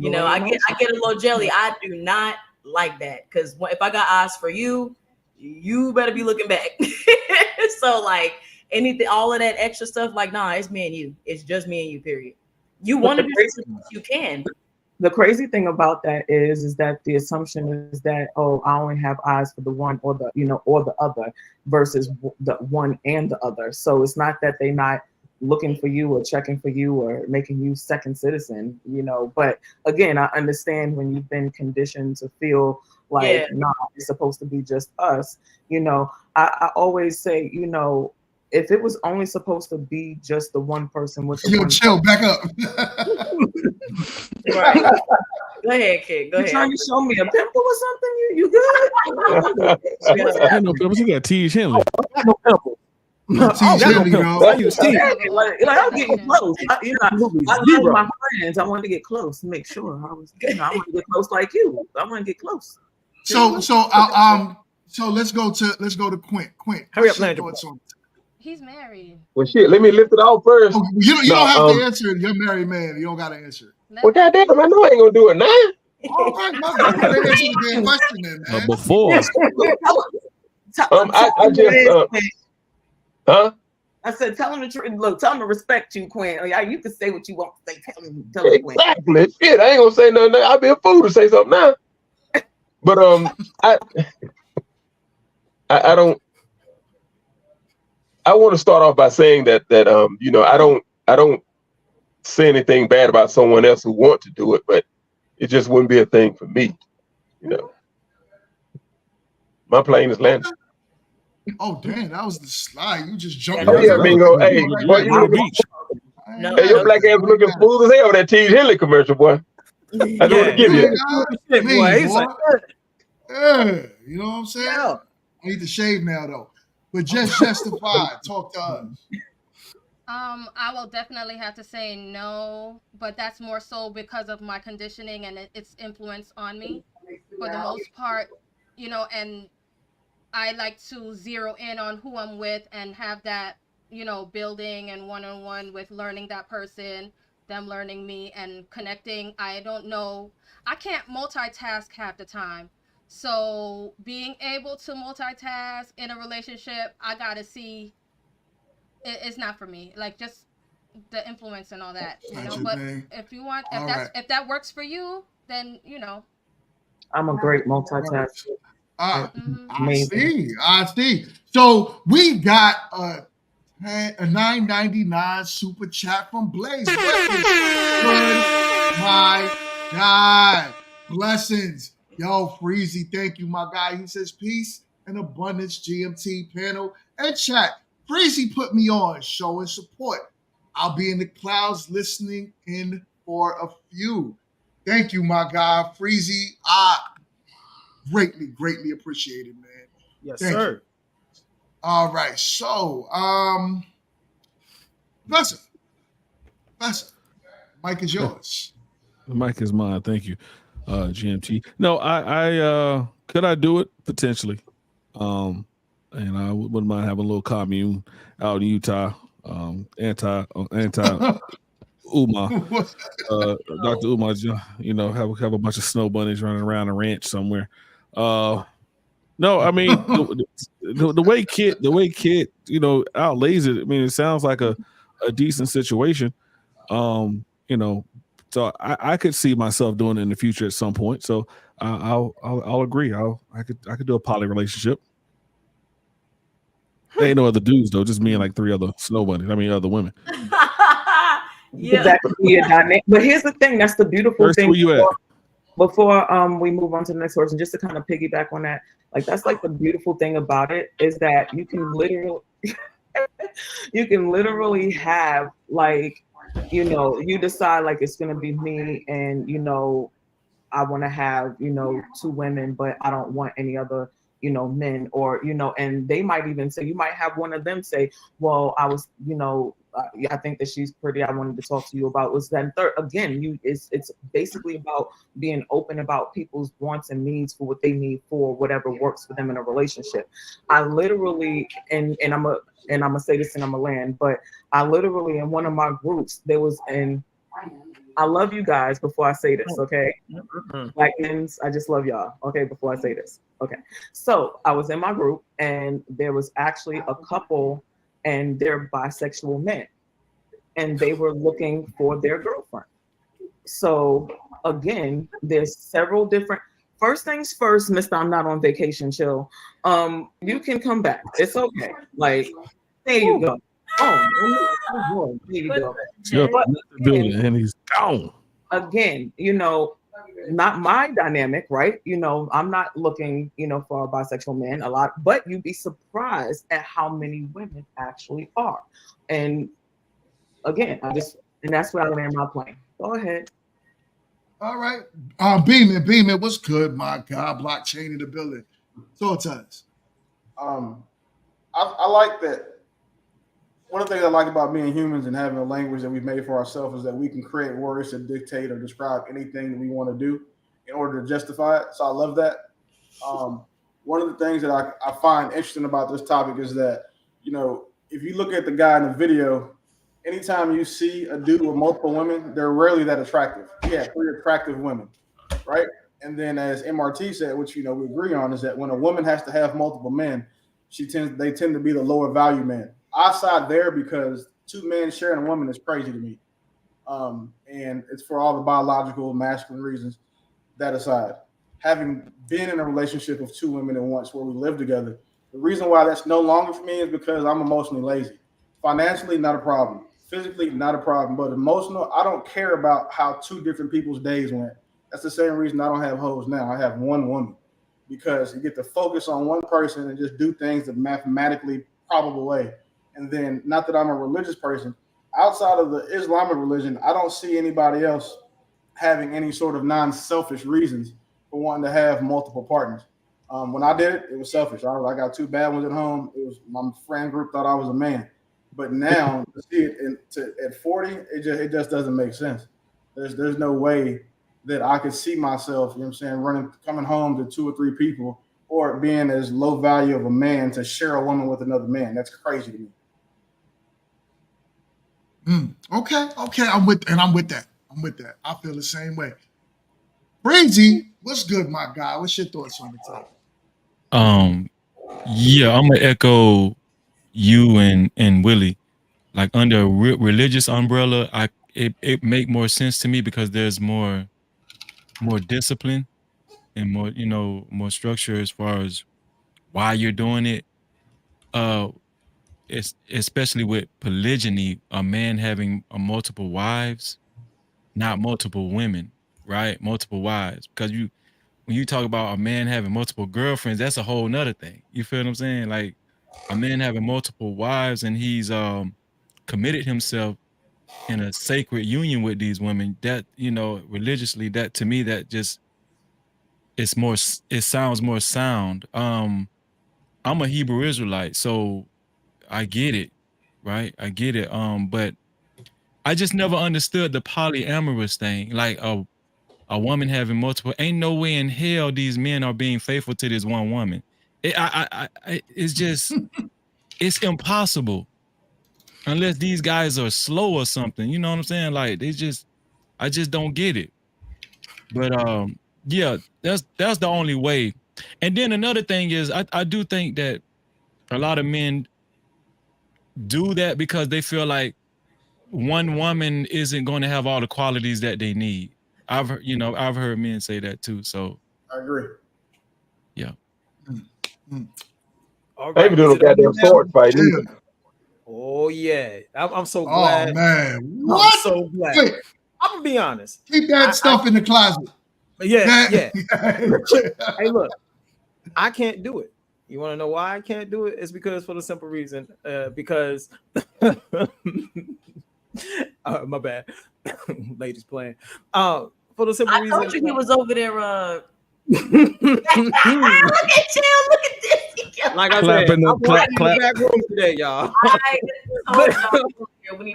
a little jelly. I do not like that, because if I got eyes for you, you better be looking back. So like anything, all of that extra stuff, like, nah, it's me and you. It's just me and you, period. You want to do something, you can. The crazy thing about that is that the assumption is that, oh, I only have eyes for the one or the, or the other, versus the one and the other. So it's not that they're not looking for you or checking for you or making you second citizen, But again, I understand when you've been conditioned to feel like, nah, it's supposed to be just us. I always say, if it was only supposed to be just the one person with the chill, back up. Right. Go ahead, kid. Go ahead. Trying to show me a pimple or something? You good? I had no pimples. You got T. Henley. I got no pimples. I use T. I'm getting close. I love my friends. I wanted to get close to make sure I was. I want to get close like you. I want to get close. So let's go to Quint. Quint, hurry up, Landry. He's married. Well, shit. Let me lift it off first. Oh, you don't have to answer it. You're a married man. You don't got to answer it. Well, goddamn, I know I ain't gonna do it now. All right, my God. They answer the damn question then, man. Before. I just I said, tell him the truth. Look, tell him to respect you, Quinn. You can say what you want to say. Tell him exactly. Shit, I ain't gonna say nothing. I'll be a fool to say something now. But I don't. I want to start off by saying that I don't say anything bad about someone else who want to do it, but it just wouldn't be a thing for me. My plane is landing. Oh damn, that was the slide. You just jumped. Oh yeah, Bingo. Hey, boy, your black ass looking smooth as hell with that T. Henley commercial, boy. I don't want to give you that. Boy. You know what I'm saying? Yeah. I need to shave now though. But just justified. Talk to us. I will definitely have to say no, but that's more so because of my conditioning and its influence on me. For the most part, and I like to zero in on who I'm with and have that, building and one-on-one with learning that person, them learning me and connecting. I don't know. I can't multitask half the time. So being able to multitask in a relationship, I gotta see it's not for me. Like just the influence and all that, But if you want, if that works for you, then I'm a great multitasker. I see. So we got a $9.99 super chat from Blaze. My God, blessings. Yo, Freezy, thank you, my guy. He says peace and abundance, GMT panel and chat. Freezy put me on, showing support. I'll be in the clouds listening in for a few. Thank you, my guy, Freezy. I greatly appreciate it, man. Yes, sir. You. All right, so Professor, mic is yours. The mic is mine. Thank you. GMT. No, I could I do it potentially. and I wouldn't mind having a little commune out in Utah. Anti Umar, Dr. Umar, have a bunch of snow bunnies running around a ranch somewhere. No, I mean the way Kit, outlays it. I mean, it sounds like a decent situation. So I could see myself doing it in the future at some point. So I'll agree. I could do a poly relationship. There ain't no other dudes though, just me and like 3 other snow bunnies. I mean, other women. Yeah. That could be a dynamic. But here's the thing: that's the beautiful thing. Where you at? Before we move on to the next person, just to kind of piggyback on that, like that's like the beautiful thing about it is that you can literally have like, you decide like it's gonna be me and I want to have 2 women, but I don't want any other men, or and they might even say, you might have one of them say, well, I was I think that she's pretty, I wanted to talk to you about was that third. Again, it's basically about being open about people's wants and needs for what they need for whatever works for them in a relationship. I literally, and I'm gonna say this and I'm gonna land, but I literally in one of my groups there was I love you guys before I say this, okay? Black men, I just love y'all, okay, before I say this. Okay, so I was in my group and there was actually a couple and they're bisexual men and they were looking for their girlfriend. So again, there's several different, first things first, Mr. I'm not on vacation, chill. You can come back, it's okay. Like, there you go. Oh, there you go. But again, and he's gone. Again, not my dynamic, right? I'm not looking, for a bisexual man a lot, but you'd be surprised at how many women actually are. And again, and that's where I land my plane. Go ahead. All right. Beeman, what's good, my God? Blockchain in the building. So tell us. I like that. One of the things I like about being humans and having a language that we've made for ourselves is that we can create words to dictate or describe anything that we want to do in order to justify it. So I love that. One of the things that I find interesting about this topic is that, if you look at the guy in the video, anytime you see a dude with multiple women, they're rarely that attractive. Yeah, 3 attractive women, right? And then as MRT said, which, we agree on, is that when a woman has to have multiple men, they tend to be the lower value man. I side there because 2 men sharing a woman is crazy to me. And it's for all the biological masculine reasons. That aside, having been in a relationship of 2 women at once where we live together, the reason why that's no longer for me is because I'm emotionally lazy. Financially, not a problem. Physically, not a problem. But emotional, I don't care about how 2 different people's days went. That's the same reason I don't have hoes now. I have 1 woman because you get to focus on one person and just do things the mathematically probable way. And then, not that I'm a religious person, outside of the Islamic religion, I don't see anybody else having any sort of non-selfish reasons for wanting to have multiple partners. When I did it, it was selfish. I got 2 bad ones at home. It was my friend group thought I was a man. But now, to see it at 40, it just doesn't make sense. There's no way that I could see myself, coming home to 2 or 3 people, or being as low value of a man to share a woman with another man. That's crazy to me. Okay. I'm with that. I feel the same way. Breezy, what's good, my guy? What's your thoughts on the topic? Yeah, I'm gonna echo you and Willie. Like under a religious umbrella, it make more sense to me because there's more discipline and more structure as far as why you're doing it. It's especially with polygyny, a man having multiple wives, not multiple women, right? Multiple wives. Because when you talk about a man having multiple girlfriends, that's a whole nother thing. You feel what I'm saying? Like a man having multiple wives and he's committed himself in a sacred union with these women, that, religiously, that to me, that just it sounds more sound. I'm a Hebrew Israelite, so I get it, right? I get it. But I just never understood the polyamorous thing. Like a woman having multiple, ain't no way in hell these men are being faithful to this one woman. It's just it's impossible unless these guys are slow or something. You know what I'm saying? Like I just don't get it. But yeah, that's the only way. And then another thing is I do think that a lot of men do that because they feel like one woman isn't going to have all the qualities that they need. I've heard men say that too. So I agree. Yeah. All right. Maybe doing a goddamn sword fight. Oh yeah, I'm so glad. Oh man, what? I'm so glad. Wait. I'm gonna be honest. Keep that stuff in the closet. Yeah. Hey, look, I can't do it. You want to know why I can't do it? It's because for the simple reason, because my bad, ladies playing. For the simple reason, I told you he was over there. Look at you! Look at this. Like I said, I'm right in the back room today, y'all. All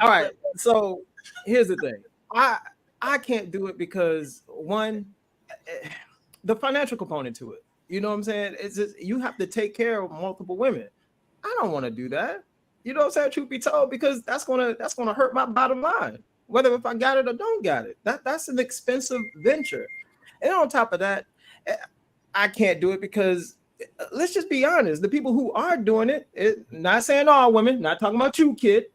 right. So here's the thing. I can't do it because one, the financial component to it. You know what I'm saying? It's just you have to take care of multiple women. I don't want to do that. You know what I'm saying? Truth be told, because that's gonna hurt my bottom line. Whether if I got it or don't got it. That's an expensive venture. And on top of that, I can't do it because let's just be honest. The people who are doing it, not saying all women, not talking about you, kid,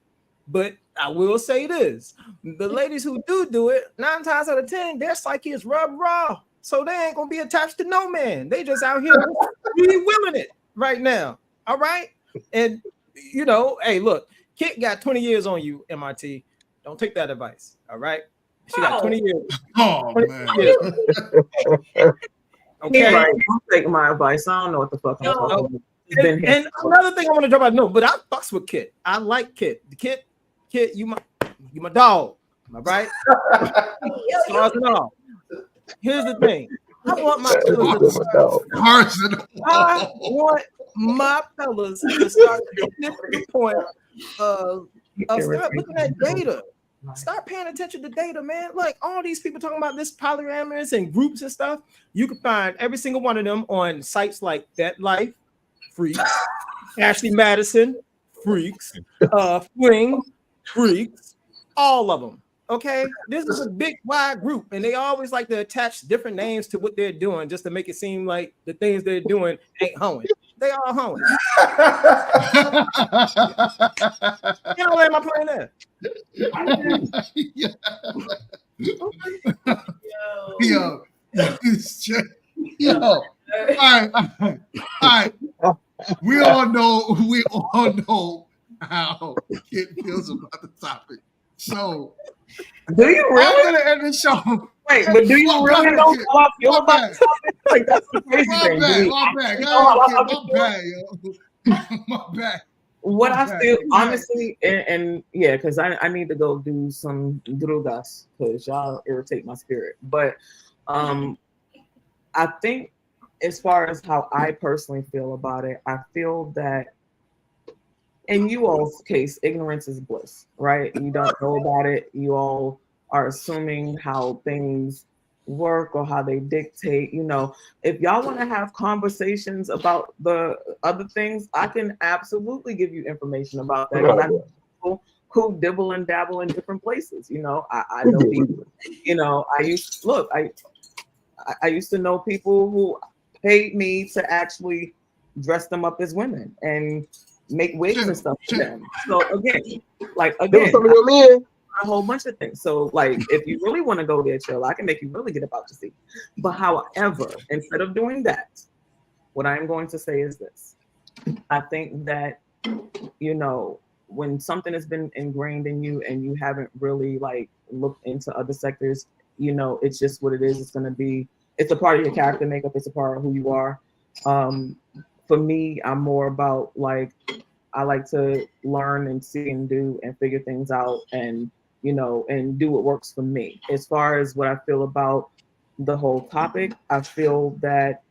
but I will say this: the ladies who do it, 9 times out of 10, their psyche is raw. So they ain't gonna be attached to no man. They just out here really willing it right now. All right. And you know, hey, look, Kit got 20 years on you, MIT. Don't take that advice. All right. She got 20 years. Oh 20 man. years. Okay. Right. Don't take my advice. I don't know what the fuck I'm talking about. And another thing I want to drop out, no, but I fucks with Kit. I like Kit. Kit, you my dog. All right. Stars and all. Here's the thing. I want my fellas to start getting to the point of start looking at data. Start paying attention to data, man. Like all these people talking about this polyamorous and groups and stuff. You can find every single one of them on sites like That Life, Freaks, Ashley Madison, Freaks, Fling, Freaks, all of them. Okay, this is a big wide group, and they always like to attach different names to what they're doing just to make it seem like the things they're doing ain't hoeing. They are hoeing. You know, am I playing that? Yo. All right. We all know how Kit feels about the topic. So do you really? I'm gonna end the show. Wait, but do you really know how I feel about the topic? Like that's the crazy thing. My bad. What I feel, honestly, and yeah, because I need to go do some drugas because y'all irritate my spirit. But I think as far as how I personally feel about it, I feel that in you all's case, ignorance is bliss, right? You don't know about it. You all are assuming how things work or how they dictate. You know, if y'all want to have conversations about the other things, I can absolutely give you information about that. I know people who dibble and dabble in different places. You know, I know people. You know, I used to know people who paid me to actually dress them up as women and make wigs and stuff for them. So again, a whole bunch of things. So like, if you really want to go there, chill, I can make you really get about your seat. But however, instead of doing that, what I'm going to say is this. I think that, you know, when something has been ingrained in you and you haven't really like looked into other sectors, you know, it's just what it is. It's a part of your character makeup. It's a part of who you are. For me, I'm more about like, I like to learn and see and do and figure things out and, you know, and do what works for me. As far as what I feel about the whole topic, I feel that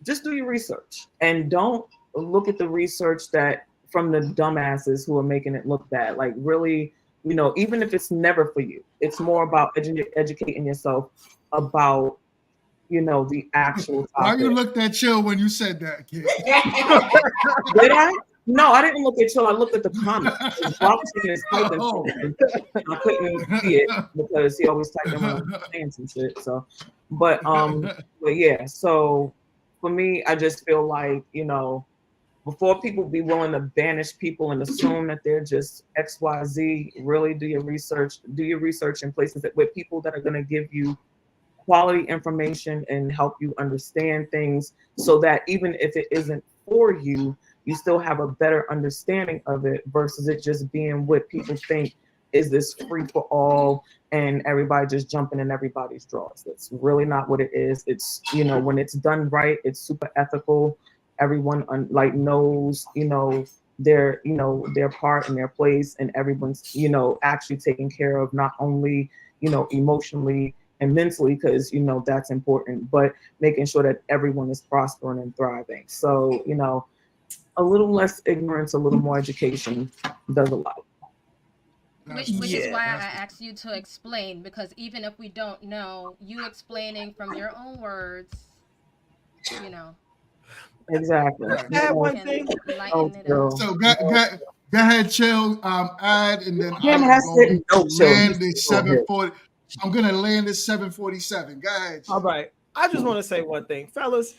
just do your research and don't look at the research that from the dumbasses who are making it look bad. Like really, you know, even if it's never for you, it's more about educating yourself about the actual topic. Why you looked at Chill when you said that, kid? Did I? No, I didn't look at Chill. I looked at the comments. Bob was in his typing shit. I couldn't see it because he always typing on hands and shit. So, but yeah. So for me, I just feel like before people be willing to banish people and assume that they're just XYZ, really do your research. Do your research in places with people that are going to give you quality information and help you understand things, so that even if it isn't for you, you still have a better understanding of it versus it just being what people think is this free for all and everybody just jumping in everybody's drawers. That's really not what it is. It's, when it's done right, it's super ethical. Everyone knows, their part and their place, and everyone's, actually taken care of, not only, emotionally and mentally, because that's important, but making sure that everyone is prospering and thriving. So a little less ignorance, a little more education does a lot. Which is why I asked you to explain, because even if we don't know, you explaining from your own words, Exactly. Add one thing. So go ahead, Chill. Add, and then I'm going to land this 740. I'm gonna land this 747. Go ahead. All right. I just want to say one thing, fellas.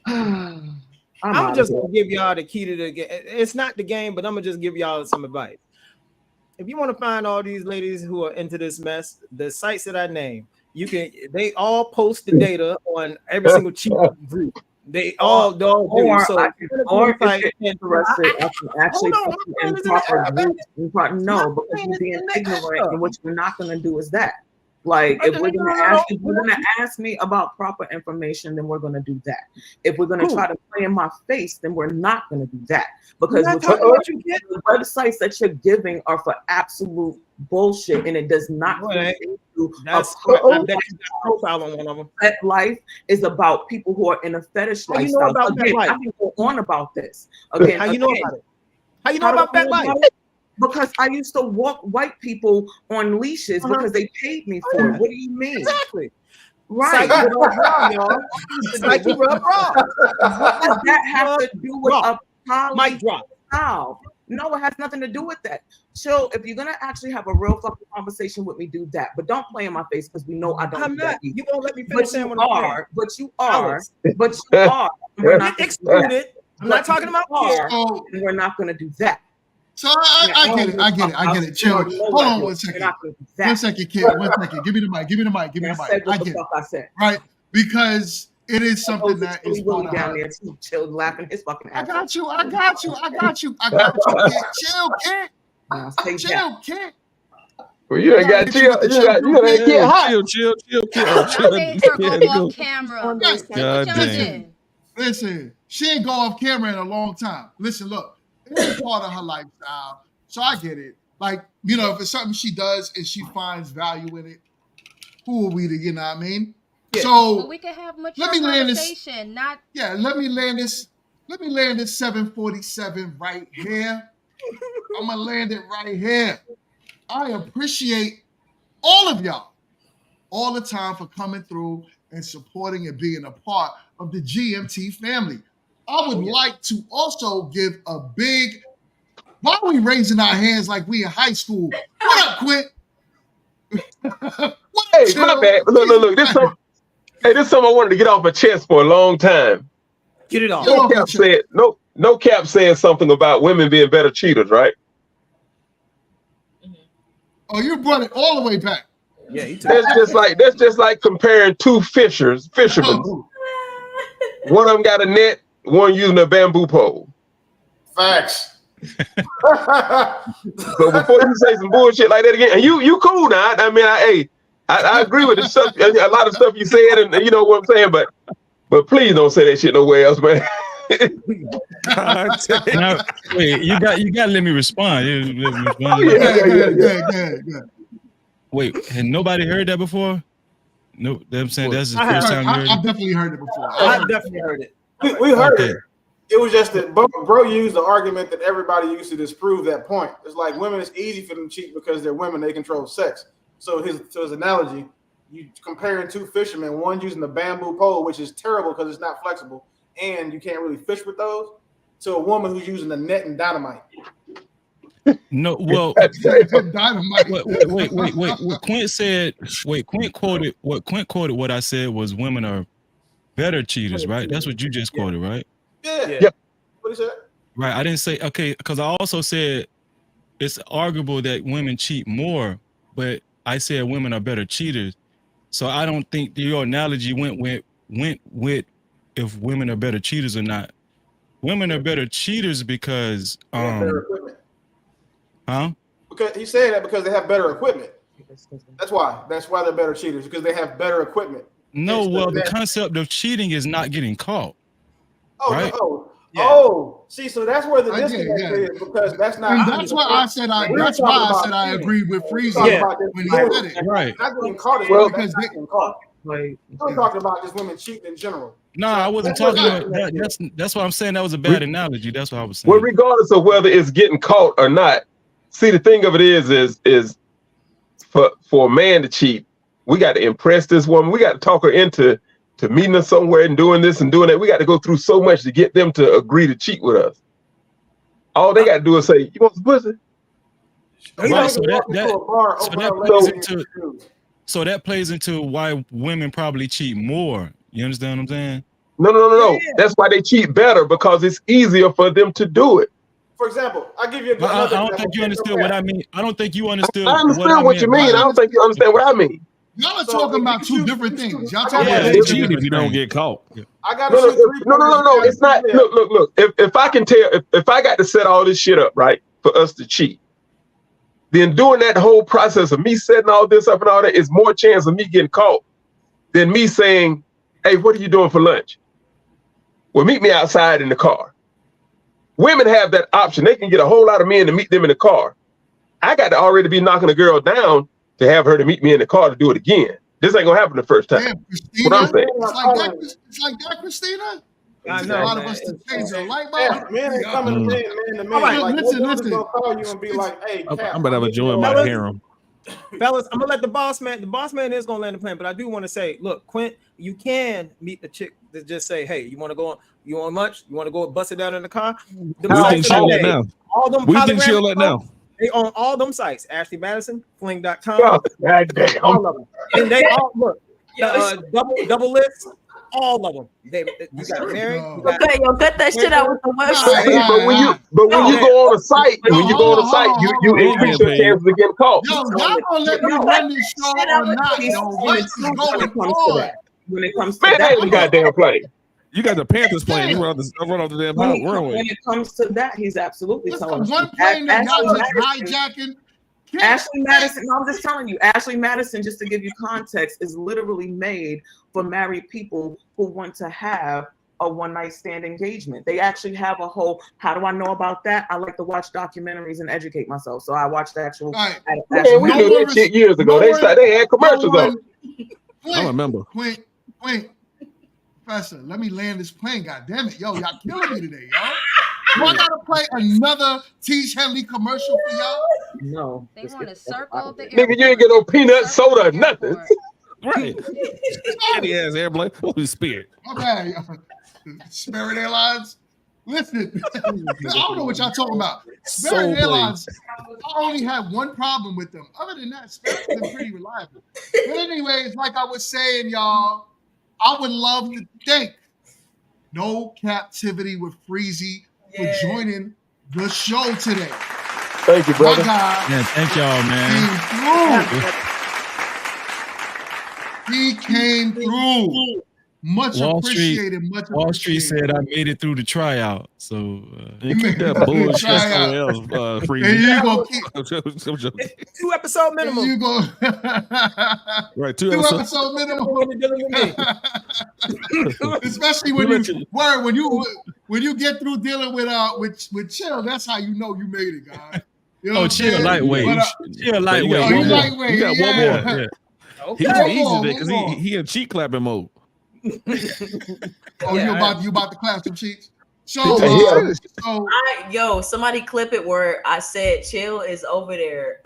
I'm just gonna give y'all the key to the game. It's not the game, but I'm gonna just give y'all some advice. If you want to find all these ladies who are into this mess, the sites that I named, they all post the data on every single cheat group. They all do. So if you're interested, I can actually put you in proper groups. No, because you're being ignorant, and what you're not going to do is that. Like, if we're gonna ask me about proper information, then we're gonna do that. If we're gonna try to play in my face, then we're not gonna do that. Because the websites that you're giving are for absolute bullshit, and it does not fit into a profile on one of them. That life is about people who are in a fetish lifestyle. Again, I can go on about this. Again, how you know about it? How you know about that life? Because I used to walk white people on leashes because they paid me for it. What do you mean? Exactly. Right. It's like you rub raw. What does that have to do with a mic drop? How? No, it has nothing to do with that. So if you're gonna actually have a real fucking conversation with me, do that. But don't play in my face because we know I don't. I'm do not. That you won't let me finish saying what I'm saying. But you are. But you are. We're not excluded. I'm not talking about here. And we're not gonna do that. So I get it. Chill. Hold on 1 second. 1 second, kid. 1 second. Give me the mic. I get it. Right? Because it is something that is really down there too. Chill, laughing his fucking ass. I got you. Kid. Chill, kid. Well, you ain't got chill. You get hot. Chill. Off camera. God damn. Listen, she ain't go off camera in a long time. Listen, look. It's part of her lifestyle, so I get it. Like, if it's something she does and she finds value in it, who are we to, you know what I mean? Yeah. So we can have much let me land this. Let me land this 747 right here. I'm gonna land it right here. I appreciate all of y'all all the time for coming through and supporting and being a part of the GMT family. I would like to also give a big, why are we raising our hands like we in high school? What up, Quint? Hey, my bad. Look. This is something I wanted to get off my chest for a long time. Get it off. No Cap said something about women being better cheaters, right? Oh, you brought it all the way back. Yeah, that's just like comparing two fishermen. One of them got a net. One using a bamboo pole. Facts. So before you say some bullshit like that again, and you cool now. I mean, I agree with the stuff, a lot of stuff you said, and you know what I'm saying. But please don't say that shit nowhere else, man. Now, wait, you got to let me respond. Yeah. Wait, had nobody heard that before? No, I'm saying that's the first time you heard it. I've definitely heard it before. I've definitely heard it. We heard it. It was just that bro used the argument that everybody used to disprove that point. It's like women, it's easy for them to cheat because they're women, they control sex. So his analogy, you comparing two fishermen, one using the bamboo pole, which is terrible because it's not flexible, and you can't really fish with those, to a woman who's using a net and dynamite. No, well, dynamite. Wait. What Quint said. Wait, Quint quoted what I said was women are better cheaters, right? That's what you just quoted, right? Yeah. What is that? Right. I didn't say okay because I also said it's arguable that women cheat more, but I said women are better cheaters. So I don't think your analogy went with if women are better cheaters or not. Women are better cheaters because better equipment. Huh? Because he said that because they have better equipment. That's why. That's why they're better cheaters, because they have better equipment. No, well, the concept of cheating is not getting caught. Oh, right? See, so that's where the disconnect is, because that's not. And that's why I said I agreed with Freezy when he said it. Right. Not getting caught is because not getting caught. We're talking about just women cheating in general. No, I wasn't talking about that. That's what I'm saying. That was a bad analogy. That's what I was saying. Well, regardless of whether it's getting caught or not, see, the thing of it is for a man to cheat, we got to impress this woman. We got to talk her into meeting us somewhere and doing this and doing that. We got to go through so much to get them to agree to cheat with us. All they got to do is say, "You want some pussy?" Right, so that plays into why women probably cheat more. You understand what I'm saying? No. That's why they cheat better, because it's easier for them to do it. For example, I'll give you a good I don't think you understood what I mean. I don't think you understood. I understand what you mean. I don't think you understand what I mean. Y'all are talking about two different things. Y'all talking about they cheat if you don't get caught. I got no. It's not. Look. If I can tell, if I got to set all this shit up right for us to cheat, then doing that whole process of me setting all this up and all that is more chance of me getting caught than me saying, "Hey, what are you doing for lunch?" Well, meet me outside in the car. Women have that option. They can get a whole lot of men to meet them in the car. I got to already be knocking a girl down to have her to meet me in the car to do it again. This ain't gonna happen the first time. Damn, Christina, what I'm saying. It's like that, Christina. I know, a lot of us to change their light bulb. Man ain't coming to man to man. All right, like, listen. Gonna call you and be like, "Hey, I'm about to have a joint in my harem." Fellas, I'm gonna let the boss man is gonna land the plane, but I do want to say, look, Quint, you can meet the chick that just say, "Hey, you want to go on? You want lunch? You want to go bust it down in the car?" We can chill that now. All them we can chill that now. They own all them sites: Ashley Madison, Fling.com, oh, all of them, and they all look double list. All of them. You got married. Okay, yo, cut that shit out with the website. But when you go on a site, you increase your chances of getting caught. Yo, y'all gonna let me run this show or not? Yo, what's going on? When it comes to Man, that, ain't the goddamn plane. You got the Panthers playing. You run off the damn runway. When it comes to that, he's absolutely telling one plane that y'all just hijacking. Ashley Madison, no, I'm just telling you, Ashley Madison, just to give you context, is literally made for married people who want to have a one-night stand engagement. They actually have a whole, how do I know about that? I like to watch documentaries and educate myself. So I watched the actual. Right. Man, we did that shit years ago. They had commercials on. I remember. Quint, Professor, let me land this plane. God damn it, yo, y'all killing me today, y'all. Do I gotta play another Teach Henley commercial for y'all? No. They want to circle the Nigga, you ain't get no peanut soda or nothing. Right. Shitty ass airplane. Holy Spirit. My bad, y'all. Spirit Airlines. Listen, I don't know what y'all talking about. Spirit Airlines, I only had one problem with them. Other than that, Spirit's been pretty reliable. But anyways, like I was saying, y'all, I would love to thank No Captivity with Freezy for joining the show today. Thank you, brother. Yeah, thank y'all, man. He came through. Much appreciated. Wall Street said I made it through the tryout. So you keep that bullshit somewhere else, Freezy. You gonna keep 2 episode minimum. You go right, 2 episode minimum. Especially when you get through dealing with Chill, that's how you know you made it, guys. You know Chill lightweight. Chill lightweight. You got one more. Yeah. Okay. He's easy there because he in cheat clapping mode. You about to clap some cheeks? So, somebody clip it where I said Chill is over there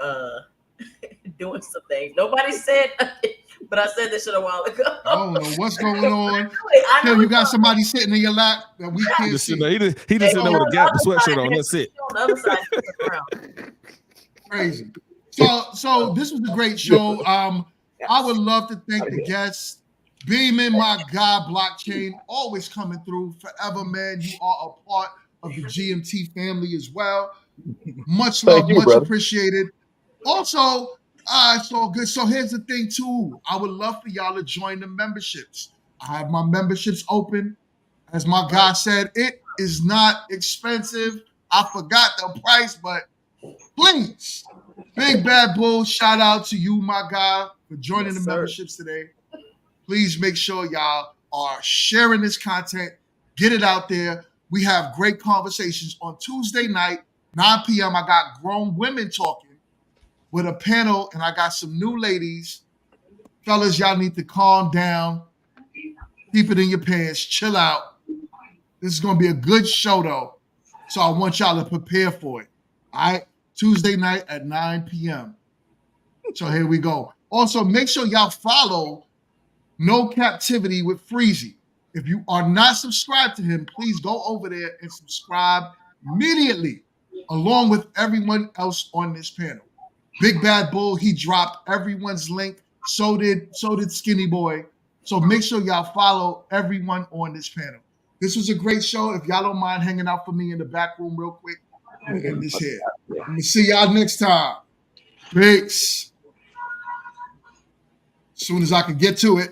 doing something. Nobody said But I said this shit a while ago. I don't know what's going on. Tim, you got somebody sitting in your lap that we can't see. He just sitting there with a Gap sweatshirt on. That's it. On the other side. Crazy. So this was a great show. I would love to thank the guests. Beeman, my guy, Blockchain, always coming through forever, man. You are a part of the GMT family as well. Much love, much appreciated. Also, it's all good. So here's the thing, too. I would love for y'all to join the memberships. I have my memberships open. As my guy said, it is not expensive. I forgot the price, but please, Big Bad Bull, shout out to you, my guy, for joining the memberships today. Please make sure y'all are sharing this content. Get it out there. We have great conversations on Tuesday night, 9 p.m. I got grown women talking with a panel, and I got some new ladies. Fellas, y'all need to calm down. Keep it in your pants. Chill out. This is going to be a good show, though. So I want y'all to prepare for it. All right? Tuesday night at 9 p.m. So here we go. Also, make sure y'all follow No Captivity with Freezy. If you are not subscribed to him, please go over there and subscribe immediately, along with everyone else on this panel. Big Bad Bull, he dropped everyone's link. So did Skinny Boy. So make sure y'all follow everyone on this panel. This was a great show. If y'all don't mind hanging out for me in the back room real quick, I'm gonna end this here. I'm gonna see y'all next time. Peace. As soon as I can get to it.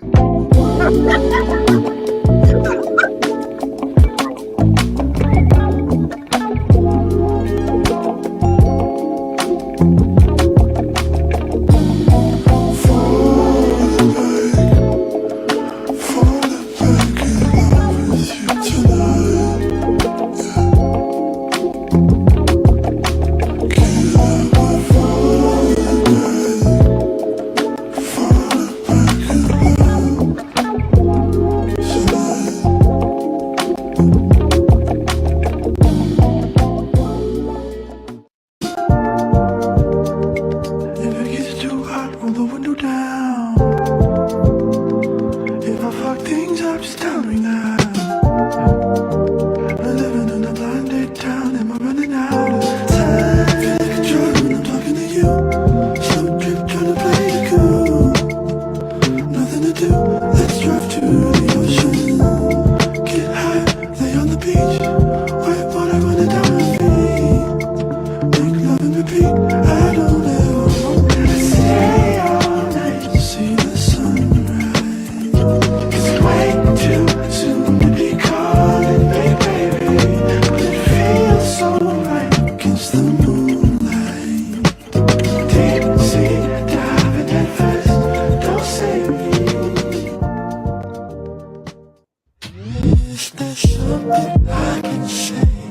Is there something I can say?